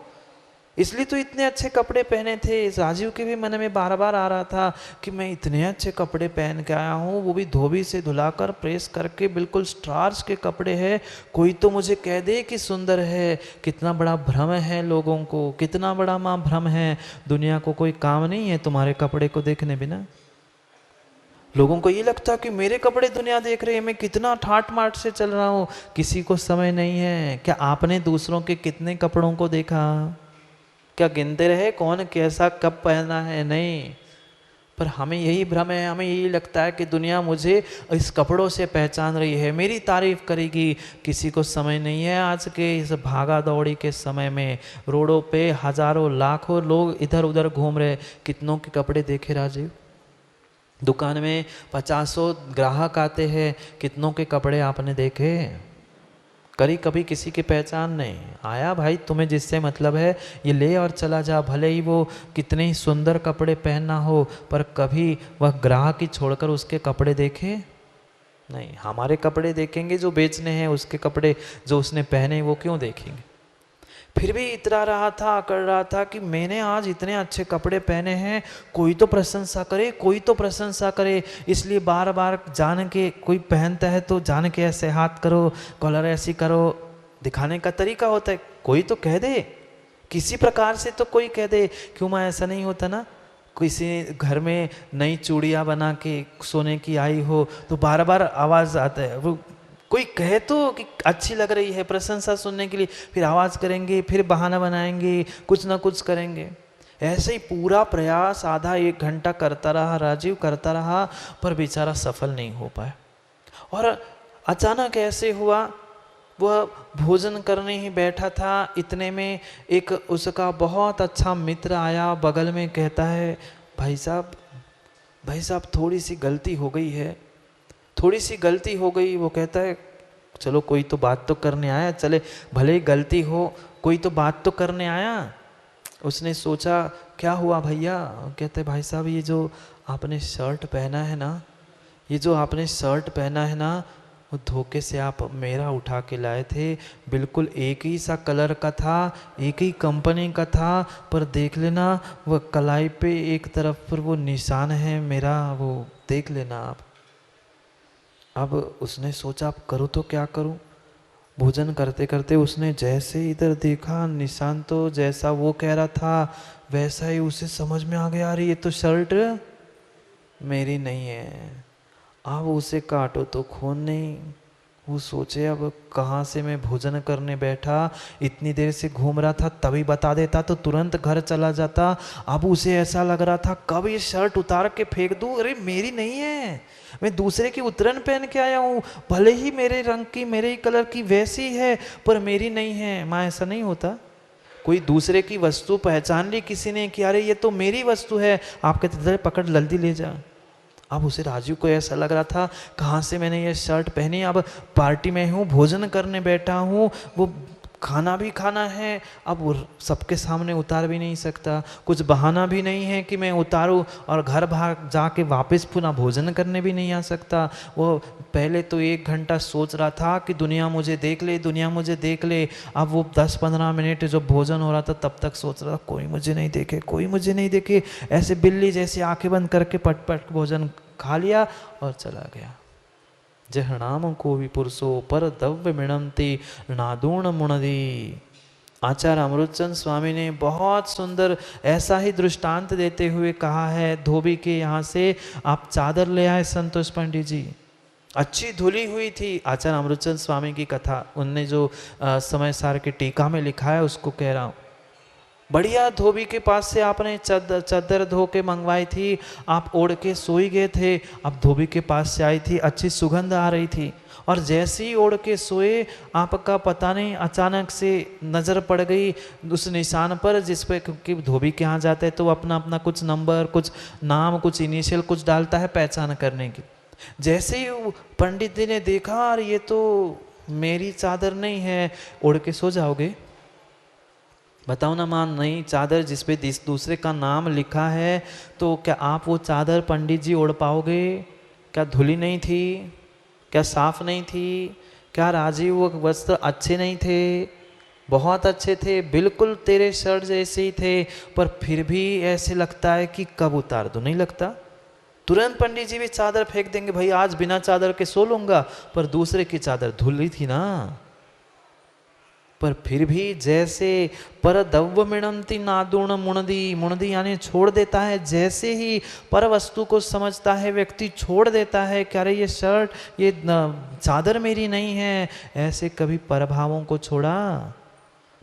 इसलिए तो इतने अच्छे कपड़े पहने थे। राजीव के भी मन में बार बार आ रहा था कि मैं इतने अच्छे कपड़े पहन के आया हूँ, वो भी धोबी से धुलाकर प्रेस करके बिल्कुल स्टार्च के कपड़े हैं, कोई तो मुझे कह दे कि सुंदर है। कितना बड़ा भ्रम है लोगों को, कितना बड़ा माँ भ्रम है। दुनिया को कोई काम नहीं है तुम्हारे कपड़े को देखने बिना। लोगों को ये लगता कि मेरे कपड़े दुनिया देख रही है, मैं कितना ठाट माट से चल रहा हूँ, किसी को समय नहीं है। क्या आपने दूसरों के कितने कपड़ों को देखा? क्या गिनते रहे कौन कैसा कब पहना है? नहीं। पर हमें यही भ्रम है, हमें यही लगता है कि दुनिया मुझे इस कपड़ों से पहचान रही है, मेरी तारीफ करेगी। किसी को समय नहीं है आज के इस भागा दौड़ी के समय में। रोडों पे हजारों लाखों लोग इधर उधर घूम रहे, कितनों के कपड़े देखे राजीव? दुकान में 50 ग्राहक आते हैं, कितनों के कपड़े आपने देखे? कभी किसी की पहचान नहीं। आया भाई, तुम्हें जिससे मतलब है ये ले और चला जा, भले ही वो कितने ही सुंदर कपड़े पहनना हो, पर कभी वह ग्राहक ही छोड़कर उसके कपड़े देखे नहीं। हमारे कपड़े देखेंगे जो बेचने हैं, उसके कपड़े जो उसने पहने वो क्यों देखेंगे? फिर भी इतरा रहा था, कर रहा था कि मैंने आज इतने अच्छे कपड़े पहने हैं, कोई तो प्रशंसा करे, कोई तो प्रशंसा करे। इसलिए बार बार जान के कोई पहनता है तो जान के ऐसे हाथ करो, कॉलर ऐसी करो, दिखाने का तरीका होता है। कोई तो कह दे, किसी प्रकार से तो कोई कह दे। क्यों माँ ऐसा नहीं होता ना, किसी घर में नई चूड़ियाँ बना के सोने की आई हो तो बार बार आवाज़ आता है, वो कोई कहे तो कि अच्छी लग रही है, प्रशंसा सुनने के लिए, फिर आवाज़ करेंगे, फिर बहाना बनाएंगे, कुछ ना कुछ करेंगे। ऐसे ही पूरा प्रयास आधा 1 घंटा करता रहा राजीव, करता रहा, पर बेचारा सफल नहीं हो पाया। और अचानक ऐसे हुआ, वह भोजन करने ही बैठा था, इतने में एक उसका बहुत अच्छा मित्र आया बगल में, कहता है भाई साहब थोड़ी सी गलती हो गई है, थोड़ी सी गलती हो गई। वो कहता है चलो कोई तो बात तो करने आया, चले भले ही गलती हो, कोई तो बात तो करने आया। उसने सोचा क्या हुआ भैया? कहते भाई साहब ये जो आपने शर्ट पहना है ना, ये जो आपने शर्ट पहना है ना, वो धोखे से आप मेरा उठा के लाए थे, बिल्कुल एक ही सा कलर का था, एक ही कंपनी का था, पर देख लेना वो कलाई पे एक तरफ पर वो निशान है मेरा, वो देख लेना आप। अब उसने सोचा अब करूँ तो क्या करूँ। भोजन करते करते उसने जैसे इधर देखा, निशान तो जैसा वो कह रहा था वैसा ही उसे समझ में आ गया, अरे ये तो शर्ट मेरी नहीं है। अब उसे काटो तो खून नहीं। वो सोचे अब कहाँ से मैं भोजन करने बैठा, इतनी देर से घूम रहा था, तभी बता देता तो तुरंत घर चला जाता। अब उसे ऐसा लग रहा था कब ये शर्ट उतार के फेंक दूँ, अरे मेरी नहीं है, मैं दूसरे की उतरन पहन के आया हूँ, भले ही मेरे रंग की मेरे ही कलर की वैसी है पर मेरी नहीं है। माँ ऐसा नहीं होता, कोई दूसरे की वस्तु पहचान ली किसी ने कि अरे ये तो मेरी वस्तु है, आप कहते पकड़ जल्दी ले जा। अब उसे राजू को ऐसा लग रहा था कहाँ से मैंने ये शर्ट पहनी, अब पार्टी में हूँ, भोजन करने बैठा हूँ, वो खाना भी खाना है, अब वो सबके सामने उतार भी नहीं सकता, कुछ बहाना भी नहीं है कि मैं उतारूं, और घर भाग जाके वापस पुनः भोजन करने भी नहीं आ सकता। वो पहले तो 1 घंटा सोच रहा था कि दुनिया मुझे देख ले, दुनिया मुझे देख ले। अब वो 10-15 मिनट जो भोजन हो रहा था तब तक सोच रहा था कोई मुझे नहीं देखे, कोई मुझे नहीं देखे। ऐसे बिल्ली जैसे आंखें बंद करके पट पट भोजन खा लिया और चला गया। जहनाम को विपुरुषो पर दव्य मिणमती नादूण मुणदी। आचार्य अमृतचंद स्वामी ने बहुत सुंदर ऐसा ही दृष्टांत देते हुए कहा है, धोबी के यहाँ से आप चादर ले आए संतोष पंडित जी, अच्छी धुली हुई थी। आचार्य अमृतचंद स्वामी की कथा उनने जो समय सार की टीका में लिखा है उसको कह रहा हूँ। बढ़िया धोबी के पास से आपने चादर धो के मंगवाई थी, आप ओढ़ के सोई गए थे। अब धोबी के पास से आई थी, अच्छी सुगंध आ रही थी, और जैसे ही ओढ़ के सोए आपका पता नहीं अचानक से नज़र पड़ गई उस निशान पर जिस पे, क्योंकि धोबी के यहाँ जाते हैं तो अपना अपना कुछ नंबर, कुछ नाम, कुछ इनिशियल कुछ डालता है पहचान करने की। जैसे ही पंडित जी ने देखा, और ये तो मेरी चादर नहीं है, ओढ़ के सो जाओगे? बताओ ना मां, नई चादर जिस पे दूसरे का नाम लिखा है, तो क्या आप वो चादर पंडित जी ओढ़ पाओगे? क्या धुली नहीं थी? क्या साफ नहीं थी? क्या राजीव वो वस्त्र अच्छे नहीं थे? बहुत अच्छे थे, बिल्कुल तेरे शर्ट जैसे ही थे, पर फिर भी ऐसे लगता है कि कब उतार दो, नहीं लगता? तुरंत पंडित जी भी चादर फेंक देंगे, भाई आज बिना चादर के सो लूंगा, पर दूसरे की चादर धुली थी ना। पर फिर भी जैसे पर दव्य मिणंती नादूण मुणदी, मुणदी यानी छोड़ देता है। जैसे ही पर वस्तु को समझता है व्यक्ति, छोड़ देता है कि अरे ये शर्ट, ये चादर मेरी नहीं है। ऐसे कभी परभावों को छोड़ा,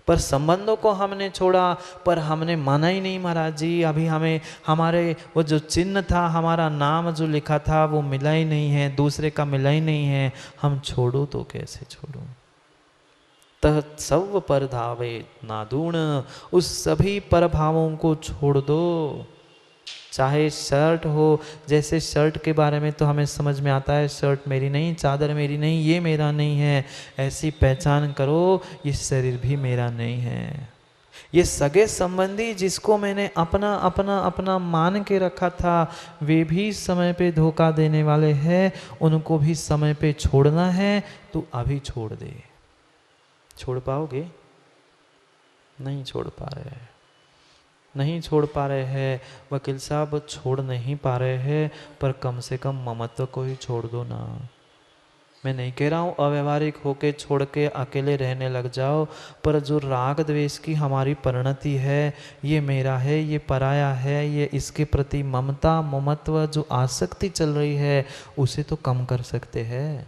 पर संबंधों को हमने छोड़ा, पर हमने माना ही नहीं महाराज जी। अभी हमें हमारे वो जो चिन्ह था, हमारा नाम जो लिखा था वो मिला ही नहीं है, दूसरे का मिला ही नहीं है, हम छोड़ो तो कैसे छोड़ो? तह सब पर धावे नादूण, उस सभी परभावों को छोड़ दो। चाहे शर्ट हो, जैसे शर्ट के बारे में तो हमें समझ में आता है शर्ट मेरी नहीं, चादर मेरी नहीं, ये मेरा नहीं है। ऐसी पहचान करो ये शरीर भी मेरा नहीं है। ये सगे संबंधी जिसको मैंने अपना अपना अपना मान के रखा था, वे भी समय पे धोखा देने वाले हैं, उनको भी समय पे छोड़ना है। तो अभी छोड़ दे। छोड़ पाओगे? नहीं छोड़ पा रहे हैं, नहीं छोड़ पा रहे हैं वकील साहब, छोड़ नहीं पा रहे हैं, पर कम से कम ममत्व को ही छोड़ दो ना। मैं नहीं कह रहा हूँ अव्यवहारिक होके छोड़ के अकेले रहने लग जाओ, पर जो राग द्वेष की हमारी परिणति है, ये मेरा है, ये पराया है, ये इसके प्रति ममता ममत्व जो आसक्ति चल रही है, उसे तो कम कर सकते हैं।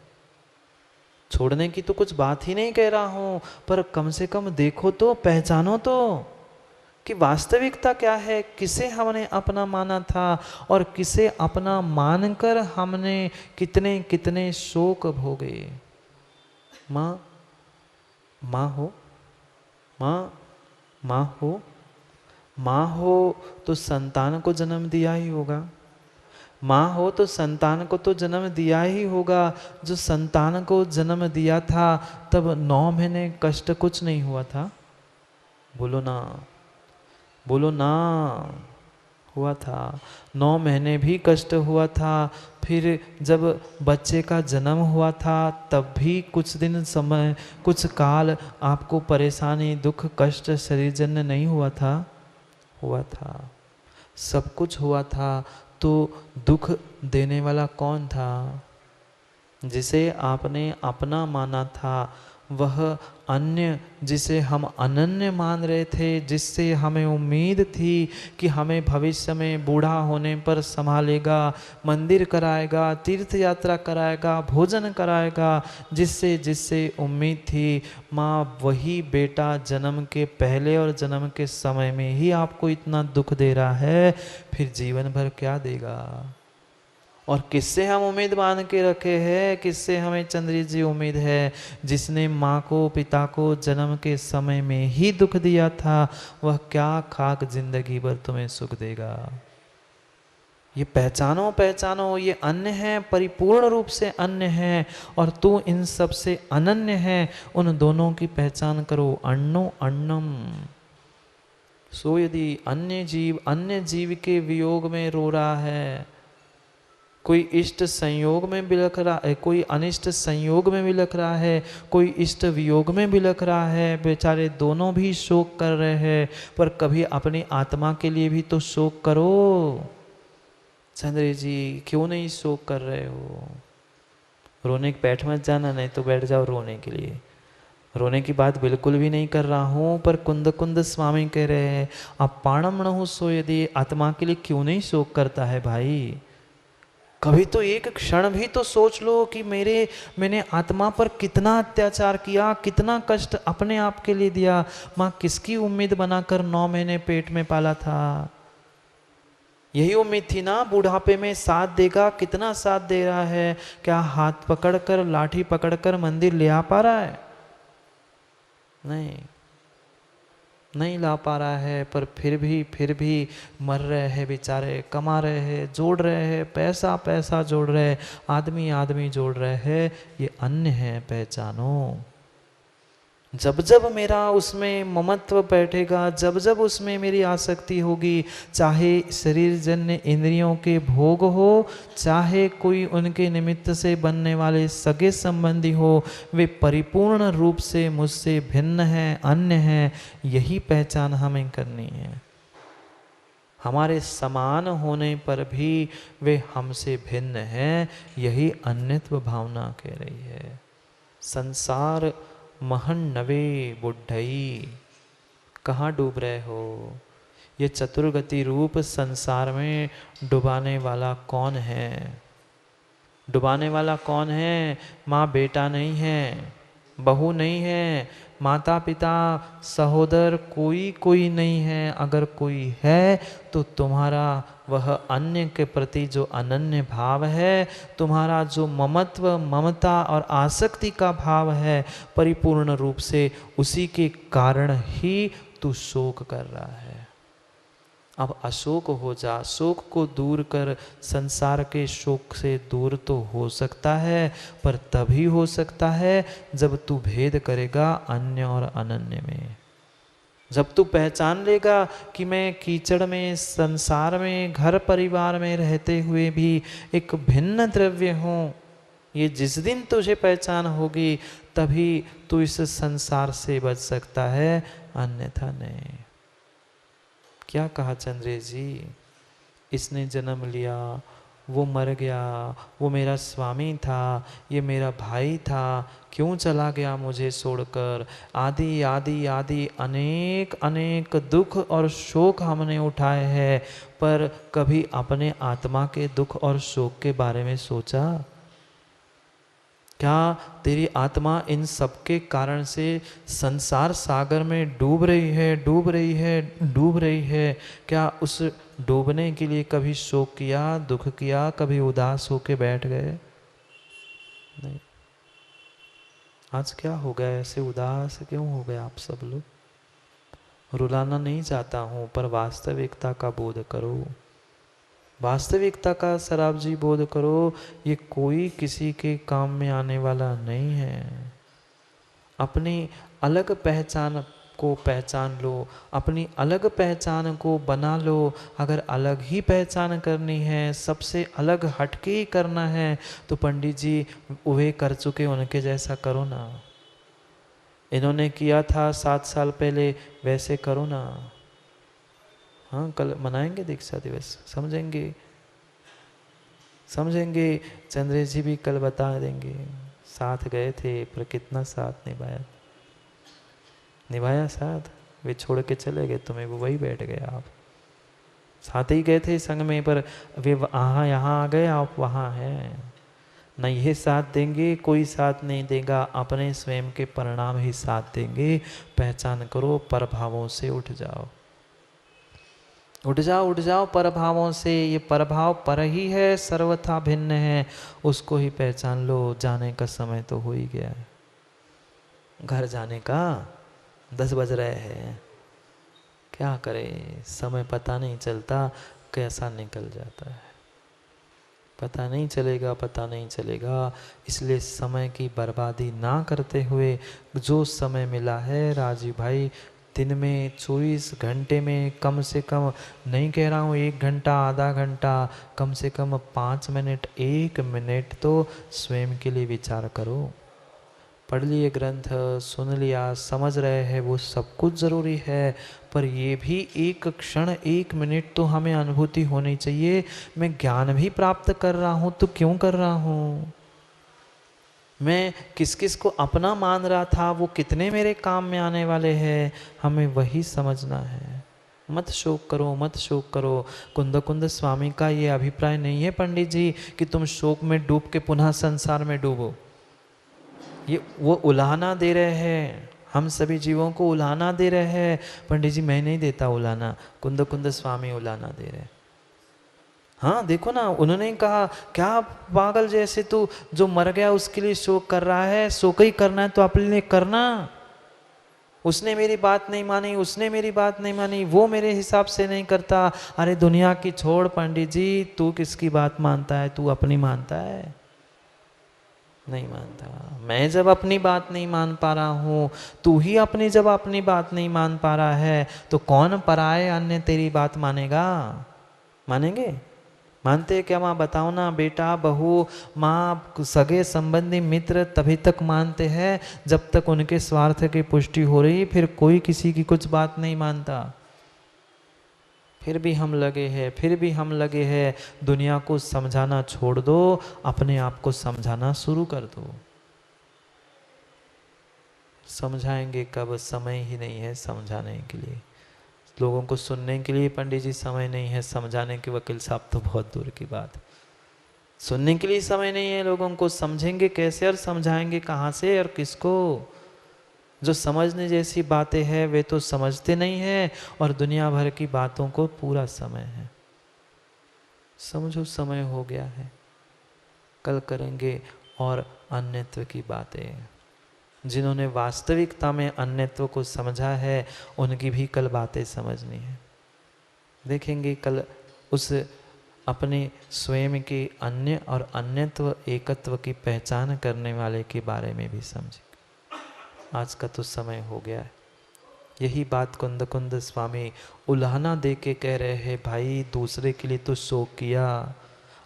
छोड़ने की तो कुछ बात ही नहीं कह रहा हूं, पर कम से कम देखो तो, पहचानो तो कि वास्तविकता क्या है, किसे हमने अपना माना था और किसे अपना मानकर हमने कितने कितने शोक भोगे। माँ माँ हो, माँ माँ हो, माँ हो तो संतान को जन्म दिया ही होगा। माँ हो तो संतान को तो जन्म दिया ही होगा। जो संतान को जन्म दिया था तब 9 महीने कष्ट कुछ नहीं हुआ था? बोलो ना, बोलो ना, हुआ था। 9 महीने भी कष्ट हुआ था। फिर जब बच्चे का जन्म हुआ था तब भी कुछ दिन समय, कुछ काल आपको परेशानी, दुख, कष्ट शरीरजन्य नहीं हुआ था? हुआ था, सब कुछ हुआ था। तो दुख देने वाला कौन था? जिसे आपने अपना माना था, वह अन्य जिसे हम अनन्य मान रहे थे, जिससे हमें उम्मीद थी कि हमें भविष्य में बूढ़ा होने पर संभालेगा, मंदिर कराएगा, तीर्थ यात्रा कराएगा, भोजन कराएगा, जिससे जिससे उम्मीद थी, माँ वही बेटा जन्म के पहले और जन्म के समय में ही आपको इतना दुख दे रहा है, फिर जीवन भर क्या देगा? और किससे हम उम्मीद बांध के रखे हैं? किससे हमें चंद्रित जी उम्मीद है? जिसने माँ को, पिता को जन्म के समय में ही दुख दिया था, वह क्या खाक जिंदगी भर तुम्हें सुख देगा? ये पहचानो पहचानो, ये अन्य है, परिपूर्ण रूप से अन्य है, और तू इन सब से अनन्य है। उन दोनों की पहचान करो। अन्नो अन्नम। सो यदि अन्य जीव के वियोग में रो रहा है, कोई इष्ट संयोग में बिलख रहा है, कोई अनिष्ट संयोग में बिलख रहा है, कोई इष्ट वियोग में बिलख रहा है, बेचारे दोनों भी शोक कर रहे हैं, पर कभी अपनी आत्मा के लिए भी तो शोक करो। चंद्र जी क्यों नहीं शोक कर रहे हो? रोने के बैठ मत जाना, नहीं तो बैठ जाओ रोने के लिए। रोने की बात बिल्कुल भी नहीं कर रहा हूँ, पर कुंद कुंद स्वामी कह रहे हैं अपाणम न सो यदि, आत्मा के लिए क्यों नहीं शोक करता है भाई? कभी तो एक क्षण भी तो सोच लो कि मैंने आत्मा पर कितना अत्याचार किया, कितना कष्ट अपने आप के लिए दिया। माँ किसकी उम्मीद बनाकर 9 महीने पेट में पाला था? यही उम्मीद थी ना बुढ़ापे में साथ देगा। कितना साथ दे रहा है? क्या हाथ पकड़कर, लाठी पकड़कर मंदिर ले आ पा रहा है? नहीं ला पा रहा है, पर फिर भी मर रहे हैं बेचारे, कमा रहे हैं, जोड़ रहे हैं, पैसा जोड़ रहे हैं, आदमी जोड़ रहे हैं। ये अन्य है, पहचानो। जब जब मेरा उसमें ममत्व बैठेगा, जब जब उसमें मेरी आसक्ति होगी, चाहे शरीर जन्य इंद्रियों के भोग हो, चाहे कोई उनके निमित्त से बनने वाले सगे संबंधी हो, वे परिपूर्ण रूप से मुझसे भिन्न हैं, अन्य हैं। यही पहचान हमें करनी है। हमारे समान होने पर भी वे हमसे भिन्न हैं, यही अन्यत्व भावना कह रही है। संसार महन नवे बुढ़ई, कहाँ डूब रहे हो? ये चतुर्गति रूप संसार में डुबाने वाला कौन है? डुबाने वाला कौन है? माँ बेटा नहीं है, बहू नहीं है, माता पिता सहोदर कोई नहीं है। अगर कोई है तो तुम्हारा वह अन्य के प्रति जो अनन्य भाव है, तुम्हारा जो ममत्व, ममता और आसक्ति का भाव है, परिपूर्ण रूप से उसी के कारण ही तू शोक कर रहा है। अब अशोक हो जा, शोक को दूर कर। संसार के शोक से दूर तो हो सकता है, पर तभी हो सकता है जब तू भेद करेगा अन्य और अनन्य में। जब तू पहचान लेगा कि मैं कीचड़ में, संसार में, घर परिवार में रहते हुए भी एक भिन्न द्रव्य हूँ, ये जिस दिन तुझे पहचान होगी तभी तू इस संसार से बच सकता है, अन्यथा नहीं। क्या कहा चंद्र जी? इसने जन्म लिया, वो मर गया, वो मेरा स्वामी था, ये मेरा भाई था, क्यों चला गया मुझे छोड़कर? आदि आदि आदि अनेक अनेक दुख और शोक हमने उठाए हैं, पर कभी अपने आत्मा के दुख और शोक के बारे में सोचा? क्या तेरी आत्मा इन सब के कारण से संसार सागर में डूब रही है, डूब रही है, डूब रही है? क्या उस डूबने के लिए कभी शोक किया, दुख किया, कभी उदास होके बैठ गए? नहीं। आज क्या हो गया, ऐसे उदास क्यों हो गए आप सब लोग? रुलाना नहीं चाहता हूँ, पर वास्तविकता का बोध करो। वास्तविकता का शराब जी बोध करो। ये कोई किसी के काम में आने वाला नहीं है। अपनी अलग पहचान को पहचान लो, अपनी अलग पहचान को बना लो। अगर अलग ही पहचान करनी है, सबसे अलग हटके ही करना है, तो पंडित जी वे कर चुके, उनके जैसा करो ना। इन्होंने किया था 7 साल पहले, वैसे करो ना। हाँ, कल मनाएंगे दीक्षा दिवस, समझेंगे। चंद्र जी भी कल बता देंगे। साथ गए थे, पर कितना साथ निभाया साथ? वे छोड़ के चले गए तुम्हें, वो वही बैठ गए। आप साथ ही गए थे संग में, पर वे यहाँ आ गए, आप वहाँ हैं। न ये साथ देंगे, कोई साथ नहीं देगा, अपने स्वयं के परिणाम ही साथ देंगे। पहचान करो, परभावों से उठ जाओ, उठ जाओ परभावों से। ये परभाव पर ही है, सर्वथा भिन्न है, उसको ही पहचान लो। जाने का समय तो हो ही गया है, घर जाने का 10 बज रहे हैं। क्या करें, समय पता नहीं चलता कैसा निकल जाता है। पता नहीं चलेगा, पता नहीं चलेगा। इसलिए समय की बर्बादी ना करते हुए जो समय मिला है राजीव भाई, दिन में 24 घंटे में कम से कम, नहीं कह रहा हूँ 1 घंटा आधा घंटा, कम से कम 5 मिनट 1 मिनट तो स्वयं के लिए विचार करो। पढ़ लिए ग्रंथ, सुन लिया, समझ रहे हैं, वो सब कुछ ज़रूरी है, पर ये भी एक क्षण 1 मिनट तो हमें अनुभूति होनी चाहिए। मैं ज्ञान भी प्राप्त कर रहा हूँ तो क्यों कर रहा हूँ? मैं किस किस को अपना मान रहा था, वो कितने मेरे काम में आने वाले हैं, हमें वही समझना है। मत शोक करो, मत शोक करो। कुंद कुंद स्वामी का ये अभिप्राय नहीं है पंडित जी कि तुम शोक में डूब के पुनः संसार में डूबो। ये वो उलाहना दे रहे हैं, हम सभी जीवों को उलाहना दे रहे हैं। पंडित जी मैं नहीं देता उलाहना, कुंद कुंद स्वामी उलाहना दे रहे हैं। हाँ देखो ना, उन्होंने कहा क्या पागल जैसे तू जो मर गया उसके लिए शोक कर रहा है, शोक ही करना है तो अपने लिए करना। उसने मेरी बात नहीं मानी, उसने मेरी बात नहीं मानी, वो मेरे हिसाब से नहीं करता। अरे दुनिया की छोड़ पंडित जी, तू किसकी बात मानता है? तू अपनी मानता है? नहीं मानता। मैं जब अपनी बात नहीं मान पा रहा हूँ, तू ही अपनी जब अपनी बात नहीं मान पा रहा है, तो कौन पराये अन्य तेरी बात मानेगा? मानेंगे? मानते हैं क्या माँ? बताओ ना। बेटा, बहू, माँ, सगे संबंधी, मित्र तभी तक मानते हैं जब तक उनके स्वार्थ की पुष्टि हो रही, फिर कोई किसी की कुछ बात नहीं मानता। फिर भी हम लगे हैं, फिर भी हम लगे हैं। दुनिया को समझाना छोड़ दो, अपने आप को समझाना शुरू कर दो। समझाएंगे कब? समय ही नहीं है समझाने के लिए। लोगों को सुनने के लिए पंडित जी समय नहीं है, समझाने के वकील साहब तो बहुत दूर की बात। सुनने के लिए समय नहीं है लोगों को, समझेंगे कैसे और समझाएंगे कहाँ से और किसको? जो समझने जैसी बातें हैं वे तो समझते नहीं हैं, और दुनिया भर की बातों को पूरा समय है। समझो समय हो गया है, कल करेंगे और अन्यत्व की बातें। जिन्होंने वास्तविकता में अन्यत्व को समझा है उनकी भी कल बातें समझनी है। देखेंगे कल उस अपने स्वयं के अन्य और अन्यत्व एकत्व की पहचान करने वाले के बारे में भी समझेंगे। आज का तो समय हो गया है। यही बात कुंद कुंद स्वामी उलाहना दे के कह रहे हैं, भाई दूसरे के लिए तो शोक किया,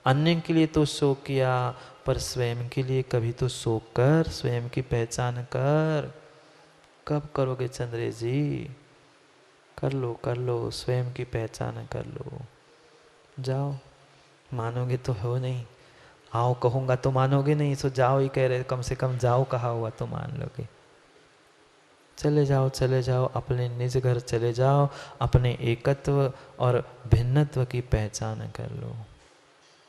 अन्य के लिए तो शोक किया, पर स्वयं के लिए कभी तो शोक कर, स्वयं की पहचान कर। कब करोगे चंद्रेश जी? कर लो, स्वयं की पहचान कर लो। जाओ, मानोगे तो हो नहीं, आओ कहूँगा तो मानोगे नहीं, सो जाओ ही कह रहे, कम से कम जाओ कहा हुआ तो मान लोगे। चले जाओ, अपने निज घर चले जाओ, अपने एकत्व और भिन्नत्व की पहचान कर लो।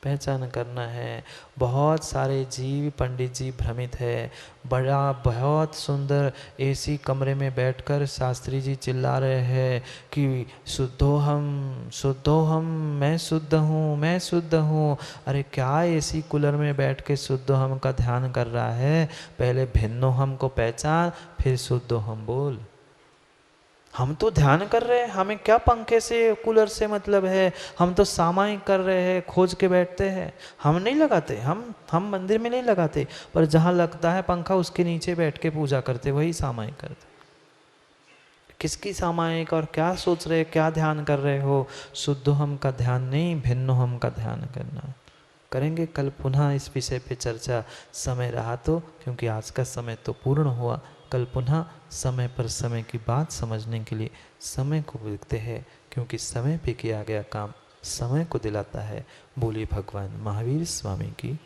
पहचान करना है। बहुत सारे जीव पंडित जी भ्रमित है। बड़ा बहुत सुंदर एसी कमरे में बैठकर शास्त्री जी चिल्ला रहे हैं कि शुद्धोहम, मैं शुद्ध हूँ, मैं शुद्ध हूँ। अरे क्या एसी कूलर में बैठ के शुद्धोहम का ध्यान कर रहा है? पहले भिन्नोहम को पहचान, फिर शुद्धोहम बोल। हम तो ध्यान कर रहे हैं, हमें क्या पंखे से कूलर से मतलब है? हम तो सामायिक कर रहे हैं, खोज के बैठते हैं। हम नहीं लगाते, हम मंदिर में नहीं लगाते, पर जहाँ लगता है पंखा उसके नीचे बैठ के पूजा करते, वही सामायिक करते। किसकी सामायिक और क्या सोच रहे, क्या ध्यान कर रहे हो? शुद्ध हम का ध्यान नहीं, भिन्न हम का ध्यान करना। करेंगे कल पुनः इस विषय पे चर्चा, समय रहा तो, क्योंकि आज का समय तो पूर्ण हुआ। कल पुनः समय पर समय की बात समझने के लिए समय को देखते हैं, क्योंकि समय पे किया गया काम समय को दिलाता है। बोलिए भगवान महावीर स्वामी की।